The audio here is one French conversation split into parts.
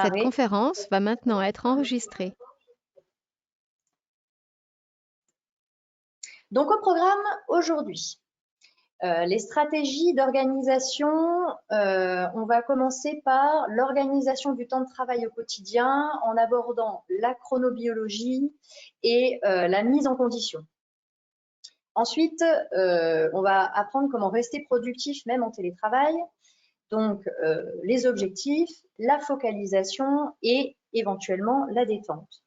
Cette conférence va maintenant être enregistrée. Donc au programme aujourd'hui, les stratégies d'organisation, on va commencer par l'organisation du temps de travail au quotidien en abordant la chronobiologie et la mise en condition. Ensuite, on va apprendre comment rester productif même en télétravail, donc les objectifs, la focalisation et éventuellement la détente.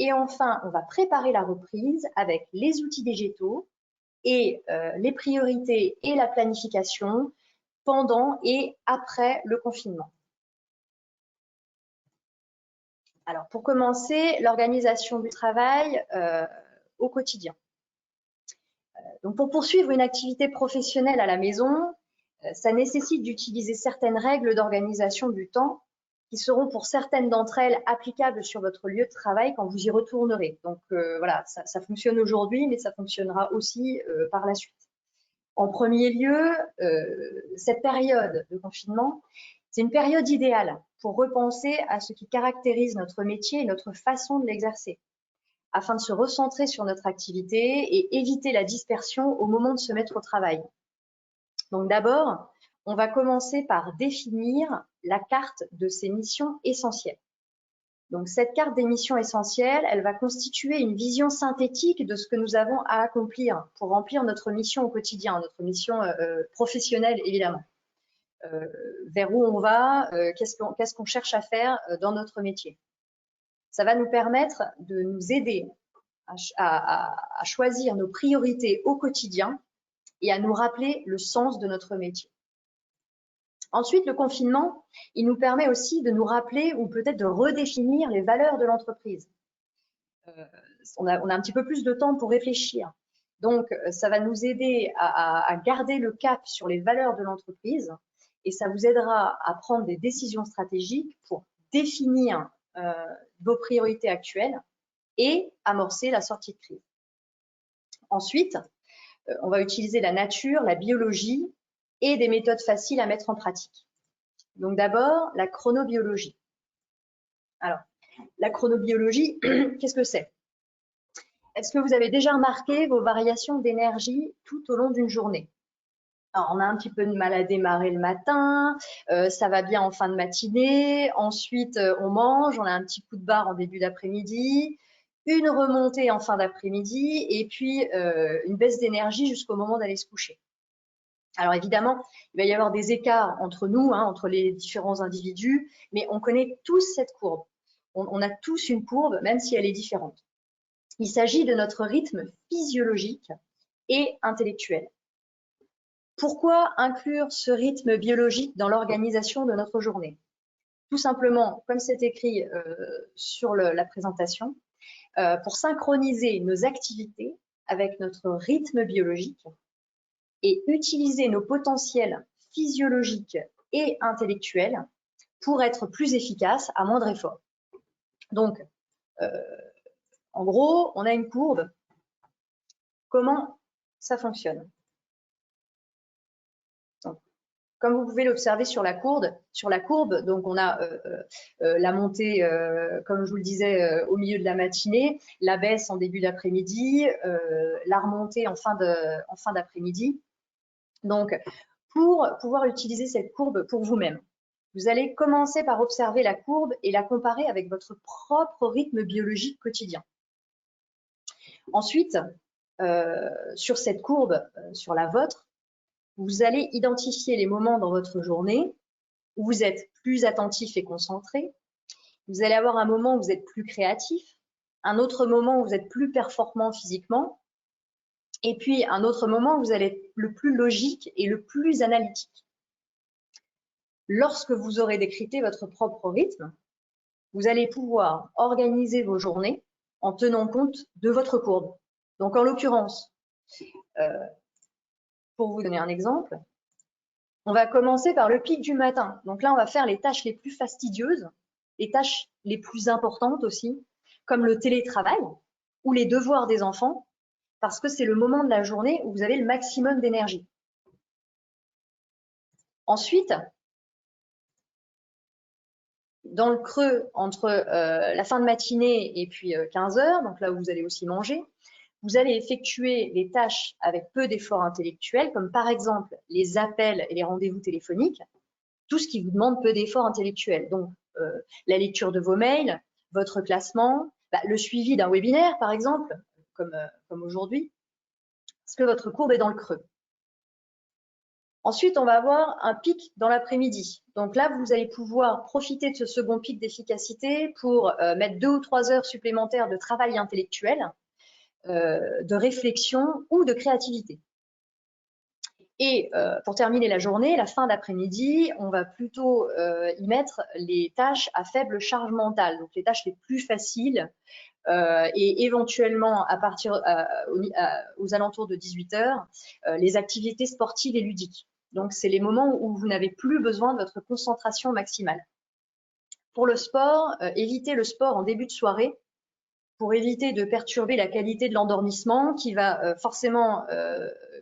Et enfin, on va préparer la reprise avec les outils végétaux et les priorités et la planification pendant et après le confinement. Alors, pour commencer, l'organisation du travail au quotidien. Donc, pour poursuivre une activité professionnelle à la maison, ça nécessite d'utiliser certaines règles d'organisation du temps qui seront pour certaines d'entre elles applicables sur votre lieu de travail quand vous y retournerez. Donc voilà, ça fonctionne aujourd'hui, mais ça fonctionnera aussi par la suite. En premier lieu, cette période de confinement, c'est une période idéale pour repenser à ce qui caractérise notre métier et notre façon de l'exercer, afin de se recentrer sur notre activité et éviter la dispersion au moment de se mettre au travail. Donc d'abord, on va commencer par définir la carte de ces missions essentielles. Donc cette carte des missions essentielles, elle va constituer une vision synthétique de ce que nous avons à accomplir pour remplir notre mission au quotidien, notre mission professionnelle évidemment. Vers où on va, qu'est-ce qu'on cherche à faire dans notre métier. Ça va nous permettre de nous aider à choisir nos priorités au quotidien et à nous rappeler le sens de notre métier. Ensuite, le confinement, il nous permet aussi de nous rappeler ou peut-être de redéfinir les valeurs de l'entreprise. On a un petit peu plus de temps pour réfléchir. Donc, ça va nous aider à garder le cap sur les valeurs de l'entreprise et ça vous aidera à prendre des décisions stratégiques pour définir vos priorités actuelles et amorcer la sortie de crise. Ensuite, on va utiliser la nature, la biologie et des méthodes faciles à mettre en pratique. Donc d'abord, la chronobiologie. Alors, la chronobiologie, qu'est-ce que c'est? Est-ce que vous avez déjà remarqué vos variations d'énergie tout au long d'une journée? Alors, on a un petit peu de mal à démarrer le matin, ça va bien en fin de matinée, ensuite on mange, on a un petit coup de barre en début d'après-midi, une remontée en fin d'après-midi et puis une baisse d'énergie jusqu'au moment d'aller se coucher. Alors évidemment, il va y avoir des écarts entre nous, entre les différents individus, mais on connaît tous cette courbe. On a tous une courbe, même si elle est différente. Il s'agit de notre rythme physiologique et intellectuel. Pourquoi inclure ce rythme biologique dans l'organisation de notre journée? Tout simplement, comme c'est écrit sur la présentation, pour synchroniser nos activités avec notre rythme biologique et utiliser nos potentiels physiologiques et intellectuels pour être plus efficaces à moindre effort. Donc, en gros, on a une courbe. Comment ça fonctionne? Donc, comme vous pouvez l'observer sur la courbe, donc on a la montée, comme je vous le disais, au milieu de la matinée, la baisse en début d'après-midi, la remontée en fin d'après-midi. Donc, pour pouvoir utiliser cette courbe pour vous-même, vous allez commencer par observer la courbe et la comparer avec votre propre rythme biologique quotidien. Ensuite, sur cette courbe, sur la vôtre, vous allez identifier les moments dans votre journée où vous êtes plus attentif et concentré. Vous allez avoir un moment où vous êtes plus créatif, un autre moment où vous êtes plus performant physiquement, et puis un autre moment où vous allez être le plus logique et le plus analytique. Lorsque vous aurez décrypté votre propre rythme, vous allez pouvoir organiser vos journées en tenant compte de votre courbe. Donc en l'occurrence, pour vous donner un exemple, on va commencer par le pic du matin. Donc là, on va faire les tâches les plus fastidieuses, les tâches les plus importantes aussi, comme le télétravail ou les devoirs des enfants, parce que c'est le moment de la journée où vous avez le maximum d'énergie. Ensuite, dans le creux entre la fin de matinée et puis 15 heures, donc là où vous allez aussi manger, vous allez effectuer les tâches avec peu d'efforts intellectuels, comme par exemple les appels et les rendez-vous téléphoniques, tout ce qui vous demande peu d'efforts intellectuels. Donc, la lecture de vos mails, votre classement, le suivi d'un webinaire, par exemple, comme aujourd'hui, parce que votre courbe est dans le creux. Ensuite, on va avoir un pic dans l'après-midi. Donc là, vous allez pouvoir profiter de ce second pic d'efficacité pour mettre 2 ou 3 heures supplémentaires de travail intellectuel, de réflexion ou de créativité. Et pour terminer la journée, la fin d'après-midi, on va plutôt y mettre les tâches à faible charge mentale, donc les tâches les plus faciles, et éventuellement à partir aux alentours de 18 heures, les activités sportives et ludiques. Donc, c'est les moments où vous n'avez plus besoin de votre concentration maximale. Pour le sport, évitez le sport en début de soirée pour éviter de perturber la qualité de l'endormissement qui va forcément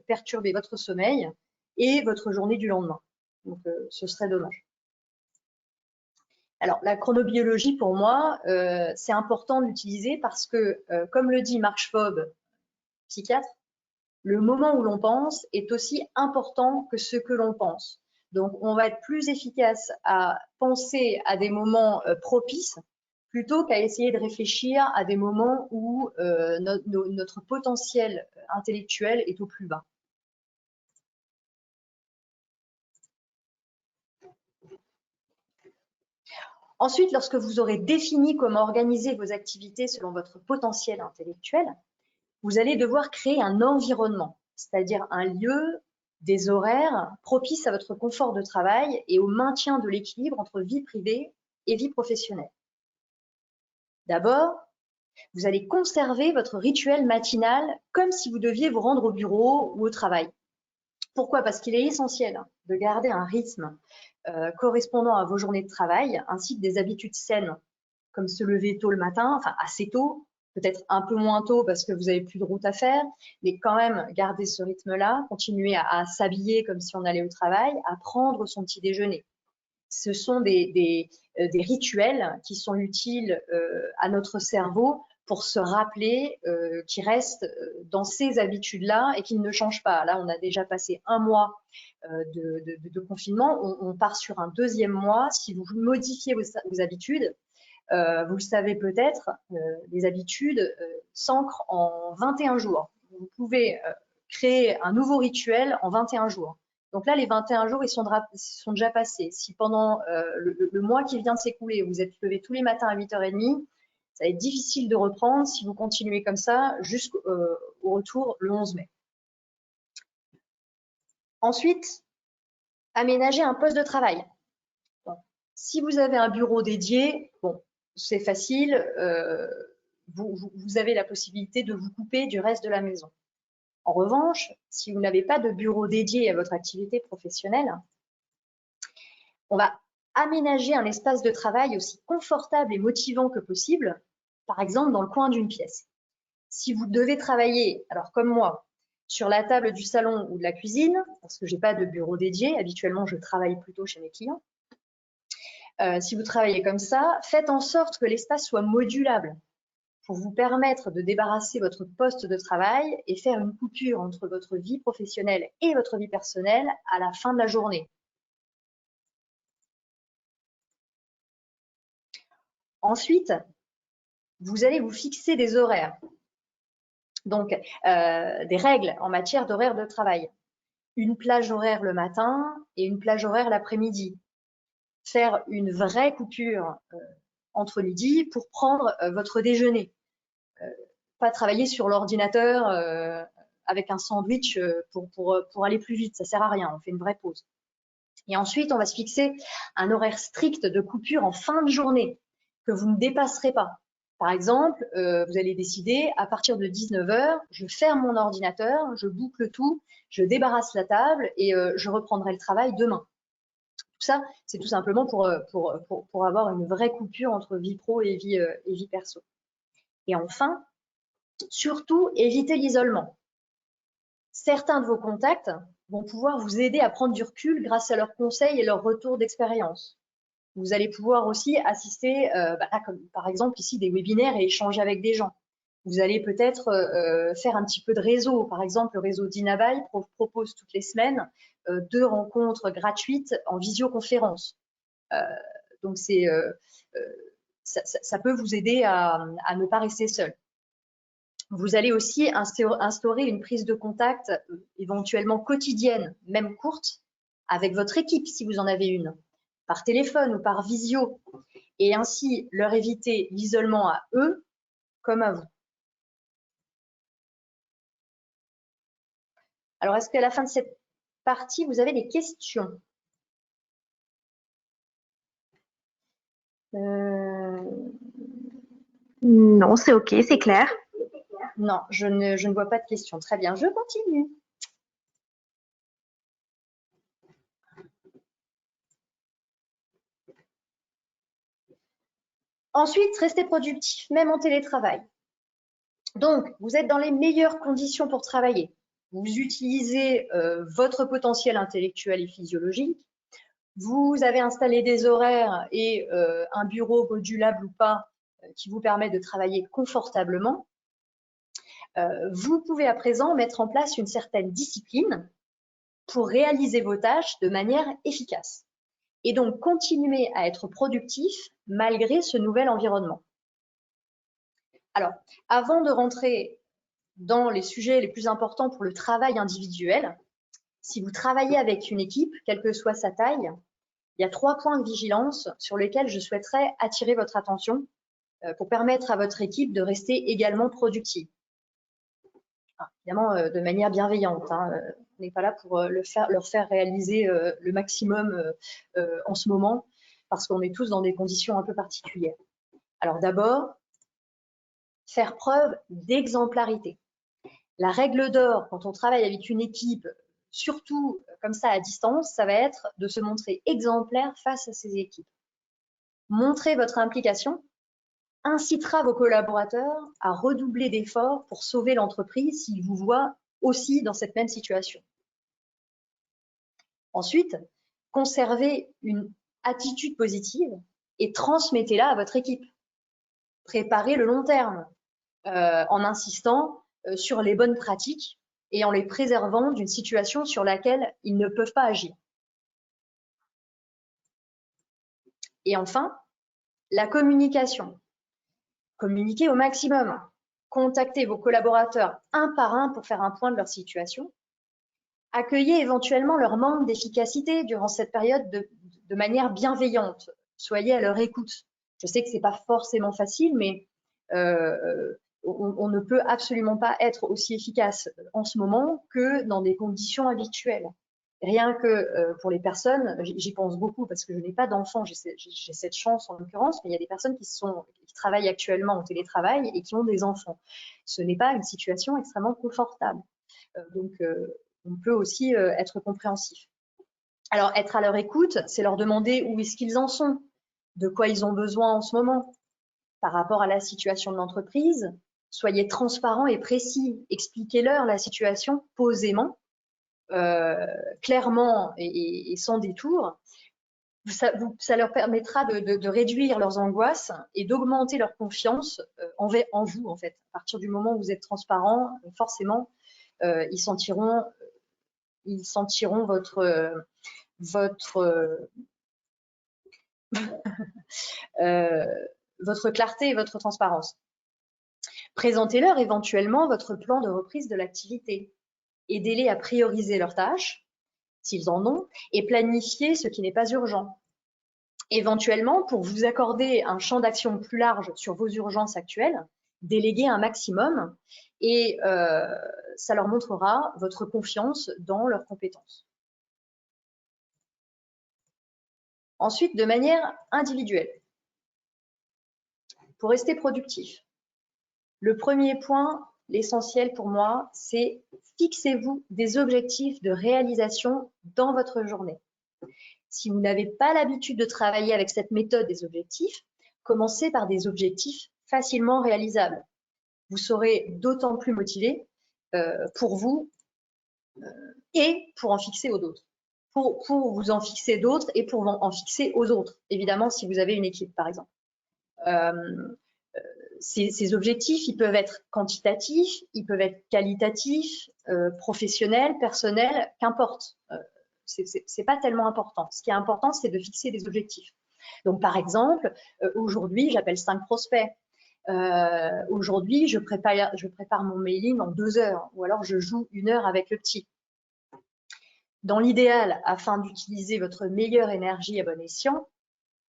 perturber votre sommeil et votre journée du lendemain. Donc, ce serait dommage. Alors, la chronobiologie, pour moi, c'est important de l'utiliser parce que, comme le dit Mark Schwab, psychiatre, le moment où l'on pense est aussi important que ce que l'on pense. Donc, on va être plus efficace à penser à des moments propices plutôt qu'à essayer de réfléchir à des moments où notre potentiel intellectuel est au plus bas. Ensuite, lorsque vous aurez défini comment organiser vos activités selon votre potentiel intellectuel, vous allez devoir créer un environnement, c'est-à-dire un lieu, des horaires propices à votre confort de travail et au maintien de l'équilibre entre vie privée et vie professionnelle. D'abord, vous allez conserver votre rituel matinal comme si vous deviez vous rendre au bureau ou au travail. Pourquoi? Parce qu'il est essentiel de garder un rythme correspondant à vos journées de travail, ainsi que des habitudes saines, comme se lever tôt le matin, enfin assez tôt, peut-être un peu moins tôt parce que vous n'avez plus de route à faire, mais quand même garder ce rythme-là, continuer à s'habiller comme si on allait au travail, à prendre son petit déjeuner. Ce sont des rituels qui sont utiles à notre cerveau pour se rappeler qu'il reste dans ces habitudes-là et qu'il ne change pas. Là, on a déjà passé un mois de confinement, on part sur un deuxième mois. Si vous modifiez vos habitudes, vous le savez peut-être, les habitudes s'ancrent en 21 jours. Vous pouvez créer un nouveau rituel en 21 jours. Donc là, les 21 jours, ils sont déjà passés. Si pendant le mois qui vient de s'écouler, vous êtes levé tous les matins à 8h30, ça va être difficile de reprendre si vous continuez comme ça jusqu'au retour le 11 mai. Ensuite, aménager un poste de travail. Bon. Si vous avez un bureau dédié, bon, c'est facile, vous avez la possibilité de vous couper du reste de la maison. En revanche, si vous n'avez pas de bureau dédié à votre activité professionnelle, on va aménager un espace de travail aussi confortable et motivant que possible, par exemple dans le coin d'une pièce. Si vous devez travailler, alors comme moi, sur la table du salon ou de la cuisine, parce que je n'ai pas de bureau dédié, habituellement je travaille plutôt chez mes clients, si vous travaillez comme ça, faites en sorte que l'espace soit modulable pour vous permettre de débarrasser votre poste de travail et faire une coupure entre votre vie professionnelle et votre vie personnelle à la fin de la journée. Ensuite, vous allez vous fixer des horaires, donc des règles en matière d'horaire de travail. Une plage horaire le matin et une plage horaire l'après-midi. Faire une vraie coupure entre midi pour prendre votre déjeuner. Pas travailler sur l'ordinateur avec un sandwich pour aller plus vite, ça sert à rien, on fait une vraie pause. Et ensuite, on va se fixer un horaire strict de coupure en fin de journée que vous ne dépasserez pas. Par exemple, vous allez décider, à partir de 19h, je ferme mon ordinateur, je boucle tout, je débarrasse la table et je reprendrai le travail demain. Tout ça, c'est tout simplement pour avoir une vraie coupure entre vie pro et vie perso. Et enfin, surtout, évitez l'isolement. Certains de vos contacts vont pouvoir vous aider à prendre du recul grâce à leurs conseils et leurs retours d'expérience. Vous allez pouvoir aussi assister, comme par exemple ici, des webinaires et échanger avec des gens. Vous allez peut-être faire un petit peu de réseau. Par exemple, le réseau d'Inabai propose toutes les semaines 2 rencontres gratuites en visioconférence. Donc, ça peut vous aider à ne pas rester seul. Vous allez aussi instaurer une prise de contact éventuellement quotidienne, même courte, avec votre équipe si vous en avez une, par téléphone ou par visio, et ainsi leur éviter l'isolement à eux comme à vous. Alors, est-ce qu'à la fin de cette partie, vous avez des questions? Non, c'est OK, c'est clair. Non, je ne vois pas de questions. Très bien, je continue. Ensuite, restez productif, même en télétravail. Donc, vous êtes dans les meilleures conditions pour travailler. Vous utilisez votre potentiel intellectuel et physiologique. Vous avez installé des horaires et un bureau modulable ou pas qui vous permet de travailler confortablement. Vous pouvez à présent mettre en place une certaine discipline pour réaliser vos tâches de manière efficace et donc continuer à être productif malgré ce nouvel environnement. Alors, avant de rentrer dans les sujets les plus importants pour le travail individuel, si vous travaillez avec une équipe, quelle que soit sa taille, il y a 3 points de vigilance sur lesquels je souhaiterais attirer votre attention pour permettre à votre équipe de rester également productive. Évidemment, de manière bienveillante. On n'est pas là pour leur faire réaliser le maximum en ce moment, parce qu'on est tous dans des conditions un peu particulières. Alors d'abord, faire preuve d'exemplarité. La règle d'or, quand on travaille avec une équipe, surtout comme ça à distance, ça va être de se montrer exemplaire face à ces équipes. Montrer votre implication incitera vos collaborateurs à redoubler d'efforts pour sauver l'entreprise s'ils vous voient aussi dans cette même situation. Ensuite, conservez une attitude positive et transmettez-la à votre équipe. Préparez le long terme en insistant sur les bonnes pratiques et en les préservant d'une situation sur laquelle ils ne peuvent pas agir. Et enfin, la communication. Communiquez au maximum. Contactez vos collaborateurs un par un pour faire un point de leur situation. Accueillez éventuellement leur manque d'efficacité durant cette période de manière bienveillante. Soyez à leur écoute. Je sais que ce n'est pas forcément facile, mais on ne peut absolument pas être aussi efficace en ce moment que dans des conditions habituelles. Rien que pour les personnes, j'y pense beaucoup parce que je n'ai pas d'enfants, j'ai cette chance en l'occurrence, mais il y a des personnes qui travaillent actuellement en télétravail et qui ont des enfants. Ce n'est pas une situation extrêmement confortable. Donc, on peut aussi être compréhensif. Alors, être à leur écoute, c'est leur demander où est-ce qu'ils en sont, de quoi ils ont besoin en ce moment par rapport à la situation de l'entreprise. Soyez transparent et précis, expliquez-leur la situation posément, clairement et sans détour. Ça leur permettra de réduire leurs angoisses et d'augmenter leur confiance en vous, en fait. À partir du moment où vous êtes transparent, forcément, ils sentiront votre clarté et votre transparence. Présentez-leur éventuellement votre plan de reprise de l'activité. Aidez-les à prioriser leurs tâches, s'ils en ont, et planifier ce qui n'est pas urgent. Éventuellement, pour vous accorder un champ d'action plus large sur vos urgences actuelles, déléguez un maximum et ça leur montrera votre confiance dans leurs compétences. Ensuite, de manière individuelle, pour rester productif, le premier point, l'essentiel pour moi, c'est fixez-vous des objectifs de réalisation dans votre journée. Si vous n'avez pas l'habitude de travailler avec cette méthode des objectifs, commencez par des objectifs facilement réalisables. Vous serez d'autant plus motivé pour vous et pour en fixer aux autres. pour vous en fixer d'autres et pour en fixer aux autres, évidemment, si vous avez une équipe, par exemple. Ces objectifs, ils peuvent être quantitatifs, ils peuvent être qualitatifs, professionnels, personnels, qu'importe. C'est pas tellement important. Ce qui est important, c'est de fixer des objectifs. Donc, par exemple, aujourd'hui, j'appelle 5 prospects. Aujourd'hui, je prépare mon mailing en 2 heures, ou alors je joue 1 heure avec le petit. Dans l'idéal, afin d'utiliser votre meilleure énergie à bon escient,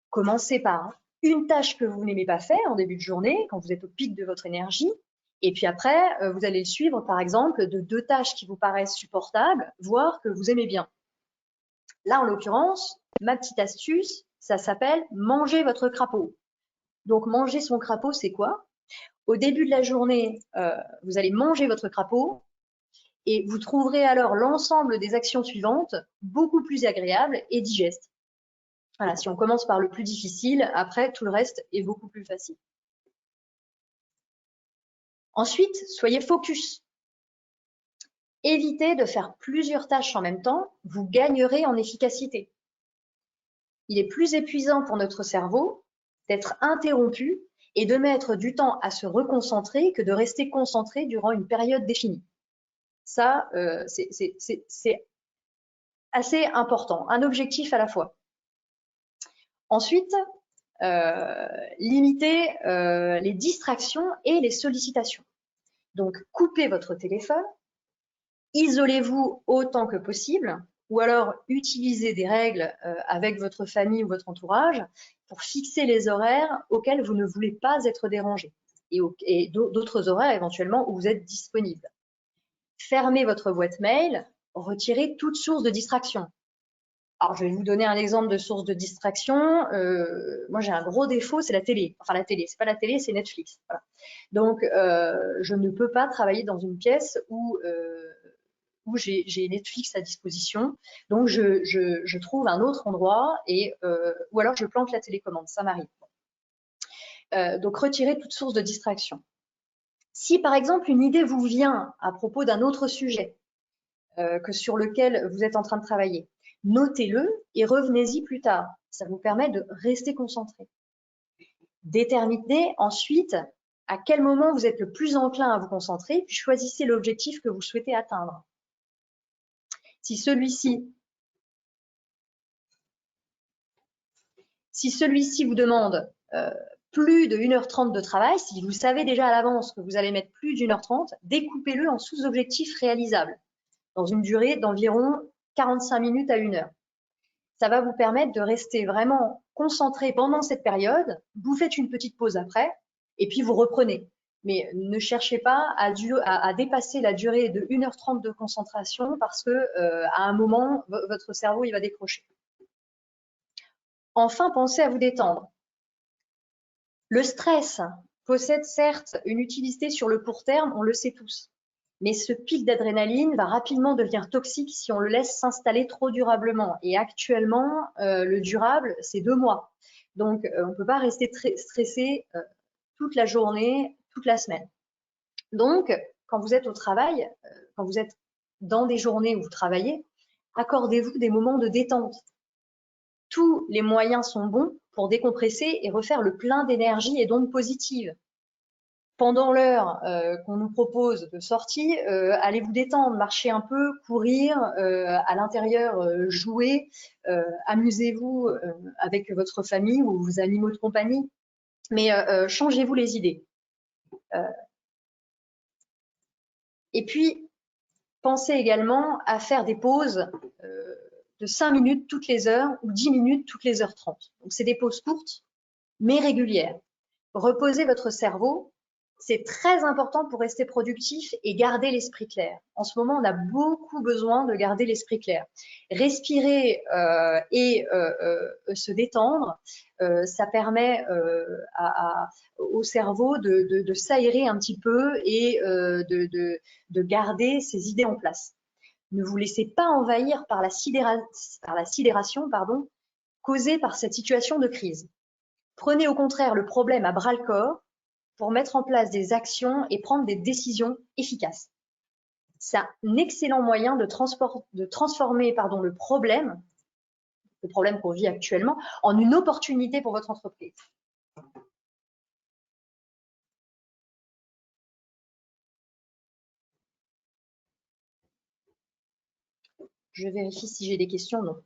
commencez par une tâche que vous n'aimez pas faire en début de journée, quand vous êtes au pic de votre énergie, et puis après, vous allez le suivre, par exemple, de 2 tâches qui vous paraissent supportables, voire que vous aimez bien. Là, en l'occurrence, ma petite astuce, ça s'appelle manger votre crapaud. Donc, manger son crapaud, c'est quoi? Au début de la journée, vous allez manger votre crapaud et vous trouverez alors l'ensemble des actions suivantes beaucoup plus agréables et digestes. Voilà, si on commence par le plus difficile, après, tout le reste est beaucoup plus facile. Ensuite, soyez focus. Évitez de faire plusieurs tâches en même temps, vous gagnerez en efficacité. Il est plus épuisant pour notre cerveau d'être interrompu et de mettre du temps à se reconcentrer que de rester concentré durant une période définie. Ça, c'est assez important, un objectif à la fois. Ensuite, limitez les distractions et les sollicitations. Donc, coupez votre téléphone, isolez-vous autant que possible, ou alors utilisez des règles avec votre famille ou votre entourage pour fixer les horaires auxquels vous ne voulez pas être dérangé et d'autres horaires éventuellement où vous êtes disponible. Fermez votre boîte mail, retirez toute source de distraction. Alors, je vais vous donner un exemple de source de distraction. Moi, j'ai un gros défaut, c'est la télé. Enfin, la télé, c'est pas la télé, c'est Netflix. Voilà. Donc, je ne peux pas travailler dans une pièce où j'ai Netflix à disposition. Donc, je trouve un autre endroit ou alors je plante la télécommande. Ça m'arrive. Donc, retirez toute source de distraction. Si, par exemple, une idée vous vient à propos d'un autre sujet que sur lequel vous êtes en train de travailler, notez-le et revenez-y plus tard. Ça vous permet de rester concentré. Déterminez ensuite à quel moment vous êtes le plus enclin à vous concentrer, puis choisissez l'objectif que vous souhaitez atteindre. Si celui-ci vous demande plus de 1h30 de travail, si vous savez déjà à l'avance que vous allez mettre plus d'1h30, découpez-le en sous-objectifs réalisables, dans une durée d'environ 45 minutes à 1 heure. Ça va vous permettre de rester vraiment concentré pendant cette période. Vous faites une petite pause après et puis vous reprenez. Mais ne cherchez pas à dépasser la durée de 1h30 de concentration parce que à un moment, votre cerveau il va décrocher. Enfin, pensez à vous détendre. Le stress possède certes une utilité sur le court terme, on le sait tous. Mais ce pic d'adrénaline va rapidement devenir toxique si on le laisse s'installer trop durablement. Et actuellement, le durable, c'est 2 mois. Donc, on ne peut pas rester stressé toute la journée, toute la semaine. Donc, quand vous êtes au travail, quand vous êtes dans des journées où vous travaillez, accordez-vous des moments de détente. Tous les moyens sont bons pour décompresser et refaire le plein d'énergie et d'ondes positives. Pendant l'heure qu'on nous propose de sortie, allez vous détendre, marchez un peu, courir, à l'intérieur, jouer, amusez-vous avec votre famille ou vos animaux de compagnie, mais changez-vous les idées. Et puis, pensez également à faire des pauses de 5 minutes toutes les heures ou 10 minutes toutes les heures 30. Donc, c'est des pauses courtes, mais régulières. Reposez votre cerveau. C'est très important pour rester productif et garder l'esprit clair. En ce moment, on a beaucoup besoin de garder l'esprit clair. Respirer et se détendre, ça permet au cerveau de s'aérer un petit peu et de garder ses idées en place. Ne vous laissez pas envahir par la sidération causée par cette situation de crise. Prenez au contraire le problème à bras-le-corps pour mettre en place des actions et prendre des décisions efficaces. c'est un excellent moyen de transformer le problème qu'on vit actuellement, en une opportunité pour votre entreprise. Je vérifie si j'ai des questions, non.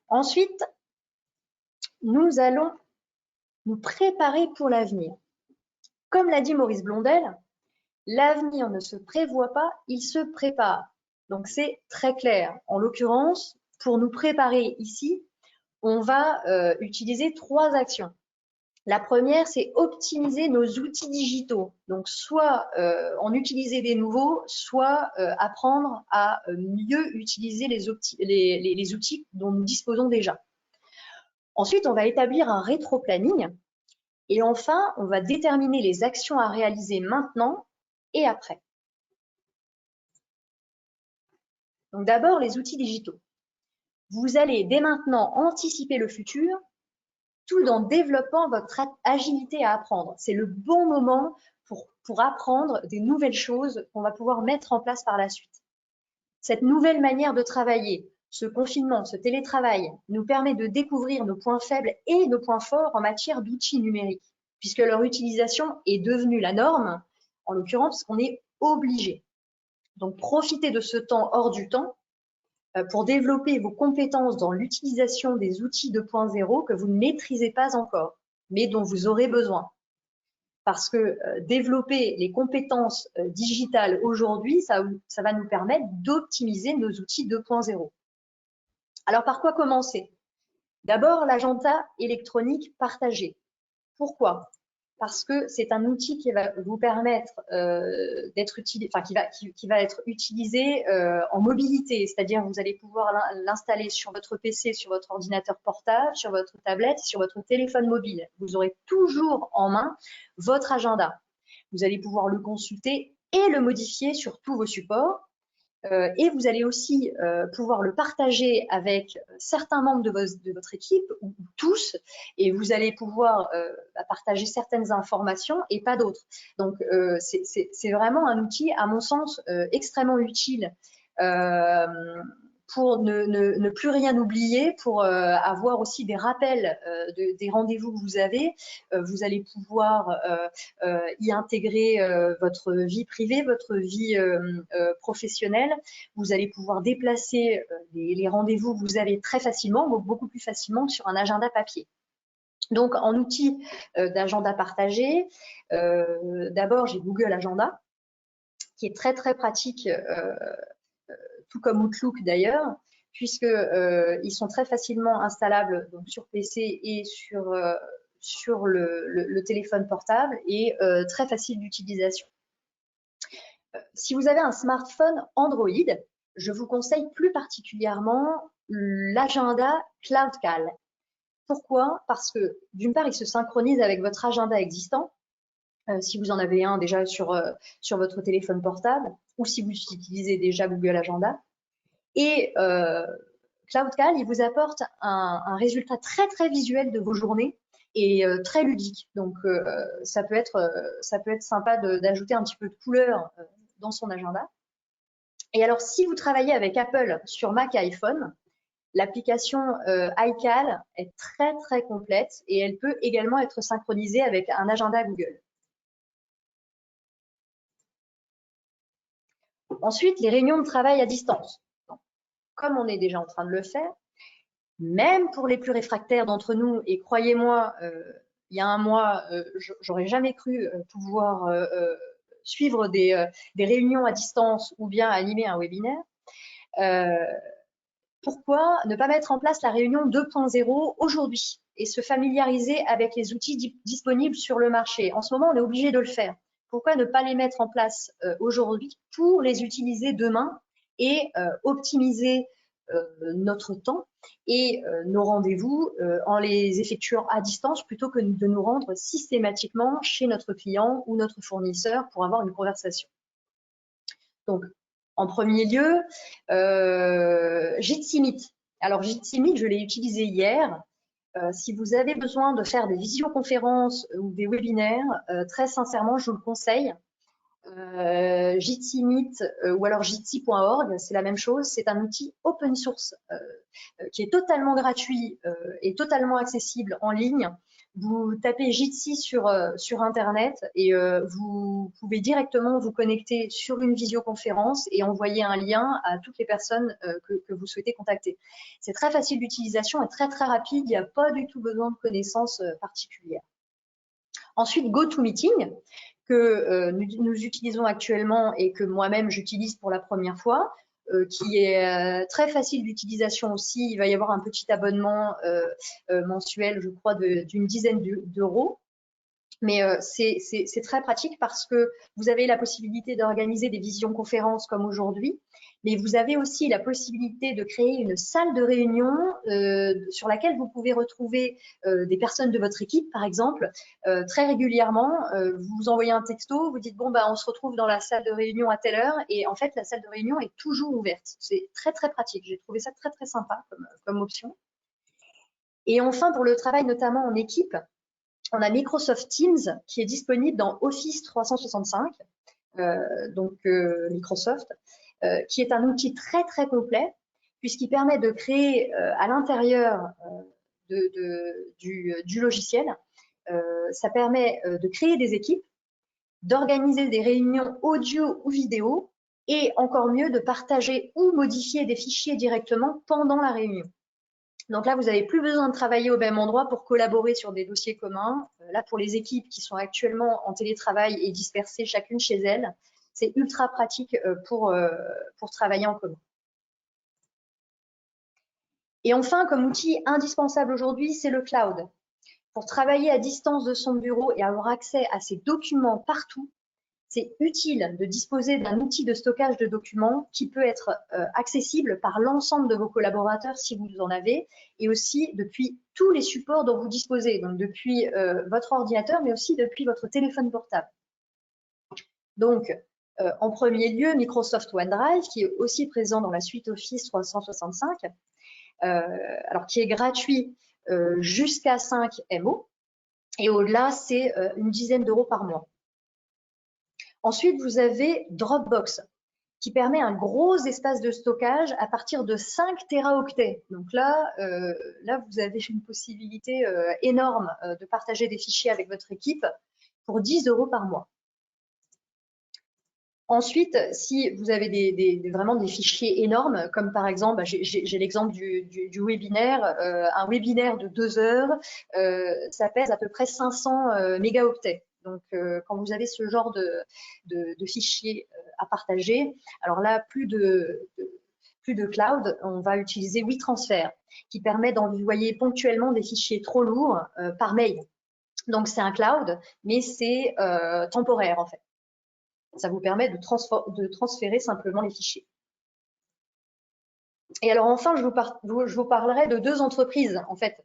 Ensuite, nous allons nous préparer pour l'avenir. Comme l'a dit Maurice Blondel, l'avenir ne se prévoit pas, il se prépare. Donc c'est très clair. En l'occurrence, pour nous préparer ici, on va utiliser 3 actions. La première, c'est optimiser nos outils digitaux. Donc soit en utiliser des nouveaux, soit apprendre à mieux utiliser les outils dont nous disposons déjà. Ensuite, on va établir un rétro-planning. Et enfin, on va déterminer les actions à réaliser maintenant et après. Donc d'abord, les outils digitaux. Vous allez dès maintenant anticiper le futur tout en développant votre agilité à apprendre. C'est le bon moment pour apprendre des nouvelles choses qu'on va pouvoir mettre en place par la suite. Cette nouvelle manière de travailler, ce confinement, ce télétravail, nous permet de découvrir nos points faibles et nos points forts en matière d'outils numériques, puisque leur utilisation est devenue la norme, en l'occurrence, parce qu'on est obligé. Donc, profitez de ce temps hors du temps pour développer vos compétences dans l'utilisation des outils 2.0 que vous ne maîtrisez pas encore, mais dont vous aurez besoin. Parce que développer les compétences digitales aujourd'hui, ça va nous permettre d'optimiser nos outils 2.0. Alors, par quoi commencer? D'abord, l'agenda électronique partagé. Pourquoi? Parce que c'est un outil qui va vous permettre d'être utilisé, enfin qui va être utilisé en mobilité, c'est-à-dire vous allez pouvoir l'installer sur votre PC, sur votre ordinateur portable, sur votre tablette, sur votre téléphone mobile. Vous aurez toujours en main votre agenda. Vous allez pouvoir le consulter et le modifier sur tous vos supports. Et vous allez aussi pouvoir le partager avec certains membres de votre équipe, ou tous, et vous allez pouvoir partager certaines informations et pas d'autres. Donc, c'est vraiment un outil, à mon sens, extrêmement utile pour ne plus rien oublier, pour avoir aussi des rappels des rendez-vous que vous avez. Vous allez pouvoir y intégrer votre vie privée, votre vie professionnelle. Vous allez pouvoir déplacer les rendez-vous que vous avez très facilement, beaucoup plus facilement que sur un agenda papier. Donc, en outil d'agenda partagé, d'abord, j'ai Google Agenda, qui est très, très pratique, tout comme Outlook d'ailleurs, puisqu'ils sont très facilement installables donc, sur PC et sur le téléphone portable et très facile d'utilisation. Si vous avez un smartphone Android, je vous conseille plus particulièrement l'agenda CloudCal. Pourquoi? Parce que d'une part, il se synchronise avec votre agenda existant, si vous en avez un déjà sur votre téléphone portable ou si vous utilisez déjà Google Agenda. Et CloudCal, il vous apporte un résultat très, très visuel de vos journées et très ludique. Donc, ça peut être sympa d'ajouter un petit peu de couleur dans son agenda. Et alors, si vous travaillez avec Apple sur Mac et iPhone, l'application iCal est très, très complète et elle peut également être synchronisée avec un agenda Google. Ensuite, les réunions de travail à distance. Comme on est déjà en train de le faire, même pour les plus réfractaires d'entre nous, et croyez-moi, il y a un mois, j'aurais jamais cru pouvoir suivre des réunions à distance ou bien animer un webinaire. Pourquoi ne pas mettre en place la réunion 2.0 aujourd'hui et se familiariser avec les outils disponibles sur le marché? En ce moment, on est obligé de le faire. Pourquoi ne pas les mettre en place aujourd'hui pour les utiliser demain et optimiser notre temps et nos rendez-vous en les effectuant à distance plutôt que de nous rendre systématiquement chez notre client ou notre fournisseur pour avoir une conversation. Donc, en premier lieu, Jitsi Meet. Alors, Jitsi Meet, je l'ai utilisé hier. Si vous avez besoin de faire des visioconférences ou des webinaires, très sincèrement, je vous le conseille. Jitsi Meet ou alors jitsi.org, c'est la même chose. C'est un outil open source qui est totalement gratuit et totalement accessible en ligne. Vous tapez Jitsi sur Internet et vous pouvez directement vous connecter sur une visioconférence et envoyer un lien à toutes les personnes que vous souhaitez contacter. C'est très facile d'utilisation et très très rapide. Il n'y a pas du tout besoin de connaissances particulières. Ensuite, GoToMeeting, que nous utilisons actuellement et que moi-même j'utilise pour la première fois, qui est très facile d'utilisation aussi. Il va y avoir un petit abonnement mensuel, je crois, d'une dizaine d'euros. Mais c'est très pratique parce que vous avez la possibilité d'organiser des visioconférences comme aujourd'hui, mais vous avez aussi la possibilité de créer une salle de réunion sur laquelle vous pouvez retrouver des personnes de votre équipe, par exemple, très régulièrement. Vous vous envoyez un texto, vous dites bon bah on se retrouve dans la salle de réunion à telle heure, et en fait la salle de réunion est toujours ouverte. C'est très très pratique. J'ai trouvé ça très très sympa comme option. Et enfin pour le travail notamment en équipe, on a Microsoft Teams qui est disponible dans Office 365, Microsoft, qui est un outil très très complet puisqu'il permet de créer à l'intérieur du logiciel, ça permet de créer des équipes, d'organiser des réunions audio ou vidéo et encore mieux de partager ou modifier des fichiers directement pendant la réunion. Donc là, vous n'avez plus besoin de travailler au même endroit pour collaborer sur des dossiers communs. Là, pour les équipes qui sont actuellement en télétravail et dispersées chacune chez elles, c'est ultra pratique pour travailler en commun. Et enfin, comme outil indispensable aujourd'hui, c'est le cloud. Pour travailler à distance de son bureau et avoir accès à ses documents partout, c'est utile de disposer d'un outil de stockage de documents qui peut être accessible par l'ensemble de vos collaborateurs si vous en avez, et aussi depuis tous les supports dont vous disposez, donc depuis votre ordinateur, mais aussi depuis votre téléphone portable. Donc, en premier lieu, Microsoft OneDrive, qui est aussi présent dans la suite Office 365, alors qui est gratuit jusqu'à 5 MO, et au-delà, c'est une dizaine d'euros par mois. Ensuite, vous avez Dropbox, qui permet un gros espace de stockage à partir de 5 téraoctets. Donc là, vous avez une possibilité énorme de partager des fichiers avec votre équipe pour 10 euros par mois. Ensuite, si vous avez vraiment des fichiers énormes, comme par exemple, j'ai l'exemple du webinaire, un webinaire de 2 heures, ça pèse à peu près 500 mégaoctets. Donc, quand vous avez ce genre de fichiers à partager, alors là, plus de cloud, on va utiliser WeTransfer, qui permet d'envoyer ponctuellement des fichiers trop lourds par mail. Donc, c'est un cloud, mais c'est temporaire en fait. Ça vous permet de transférer simplement les fichiers. Et alors enfin, je vous parlerai de 2 entreprises en fait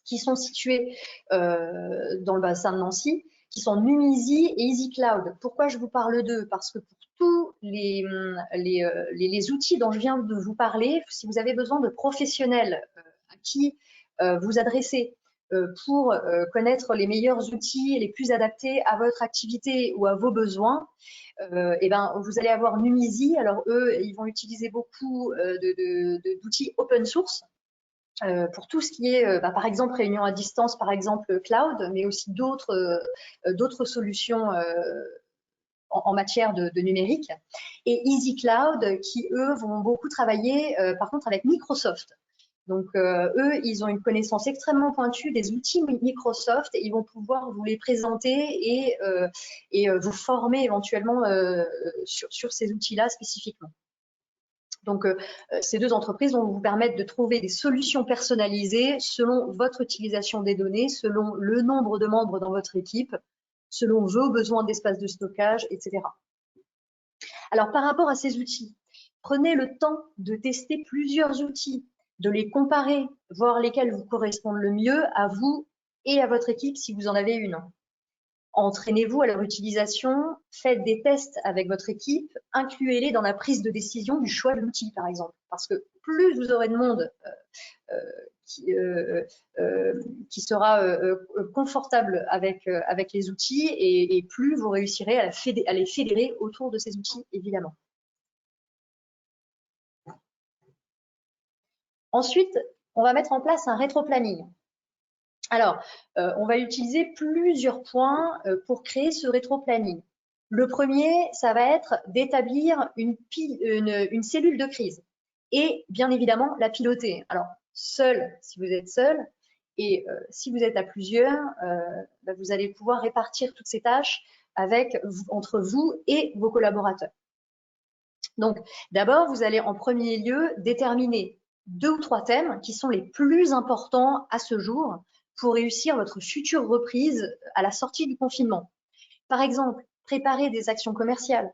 qui sont situées dans le bassin de Nancy, qui sont Numisi et EasyCloud. Pourquoi je vous parle d'eux? Parce que pour tous les outils dont je viens de vous parler, si vous avez besoin de professionnels à qui vous adresser pour connaître les meilleurs outils les plus adaptés à votre activité ou à vos besoins, vous allez avoir Numisi. Alors eux, ils vont utiliser beaucoup d'outils open source pour tout ce qui est, par exemple, réunion à distance, par exemple, cloud, mais aussi d'autres solutions en matière de numérique. Et EasyCloud, qui, eux, vont beaucoup travailler, par contre, avec Microsoft. Donc, eux, ils ont une connaissance extrêmement pointue des outils Microsoft et ils vont pouvoir vous les présenter et vous former éventuellement sur ces outils-là spécifiquement. Donc, ces 2 entreprises vont vous permettre de trouver des solutions personnalisées selon votre utilisation des données, selon le nombre de membres dans votre équipe, selon vos besoins d'espace de stockage, etc. Alors, par rapport à ces outils, prenez le temps de tester plusieurs outils, de les comparer, voir lesquels vous correspondent le mieux à vous et à votre équipe si vous en avez une. Entraînez-vous à leur utilisation, faites des tests avec votre équipe, incluez-les dans la prise de décision du choix de l'outil, par exemple. Parce que plus vous aurez de monde qui sera confortable avec les outils et plus vous réussirez à les fédérer autour de ces outils, évidemment. Ensuite, on va mettre en place un rétro-planning. Alors, on va utiliser plusieurs points pour créer ce rétro-planning. Le premier, ça va être d'établir une cellule de crise et bien évidemment la piloter. Alors, seul, si vous êtes seul, et si vous êtes à plusieurs, vous allez pouvoir répartir toutes ces tâches entre vous et vos collaborateurs. Donc, d'abord, vous allez en premier lieu déterminer 2 ou 3 thèmes qui sont les plus importants à ce jour pour réussir votre future reprise à la sortie du confinement. Par exemple, préparer des actions commerciales.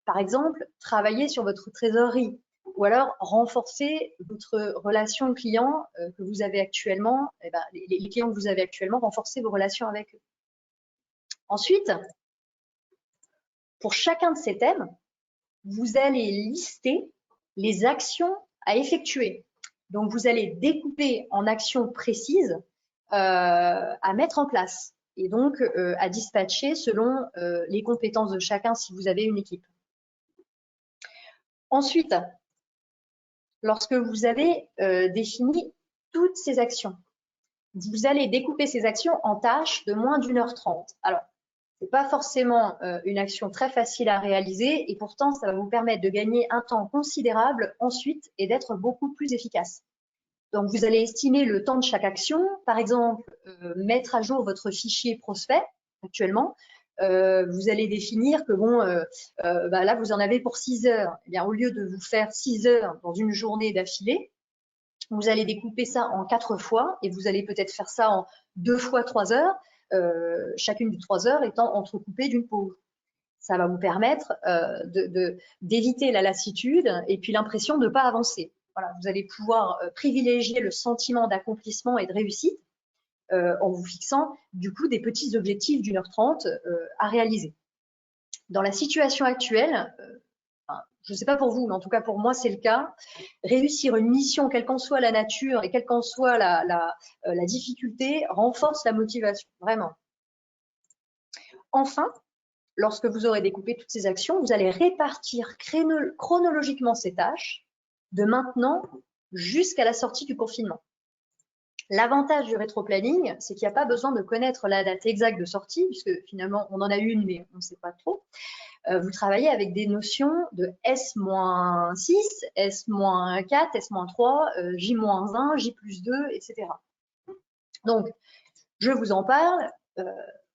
Par exemple, travailler sur votre trésorerie ou alors renforcer votre relation client que vous avez actuellement. Les clients que vous avez actuellement, renforcer vos relations avec eux. Ensuite, pour chacun de ces thèmes, vous allez lister les actions à effectuer. Donc, vous allez découper en actions précises à mettre en place et donc à dispatcher selon les compétences de chacun si vous avez une équipe. Ensuite, lorsque vous avez défini toutes ces actions, vous allez découper ces actions en tâches de moins d'1h30. Alors, ce n'est pas forcément une action très facile à réaliser et pourtant, ça va vous permettre de gagner un temps considérable ensuite et d'être beaucoup plus efficace. Donc, vous allez estimer le temps de chaque action. Par exemple, mettre à jour votre fichier prospect actuellement. Vous allez définir que là, vous en avez pour 6 heures. Eh bien, au lieu de vous faire 6 heures dans une journée d'affilée, vous allez découper ça en 4 fois et vous allez peut-être faire ça en 2 fois 3 heures, chacune de 3 heures étant entrecoupée d'une pause. Ça va vous permettre d'éviter la lassitude et puis l'impression de ne pas avancer. Voilà, vous allez pouvoir privilégier le sentiment d'accomplissement et de réussite en vous fixant du coup des petits objectifs d'1h30 à réaliser. Dans la situation actuelle, je ne sais pas pour vous, mais en tout cas pour moi c'est le cas, réussir une mission, quelle qu'en soit la nature et quelle qu'en soit la difficulté, renforce la motivation, vraiment. Enfin, lorsque vous aurez découpé toutes ces actions, vous allez répartir chronologiquement ces tâches de maintenant jusqu'à la sortie du confinement. L'avantage du rétro-planning, c'est qu'il n'y a pas besoin de connaître la date exacte de sortie, puisque finalement, on en a une, mais on ne sait pas trop. Vous travaillez avec des notions de S-6, S-4, S-3, J-1, J+2, etc. Donc, je vous en parle.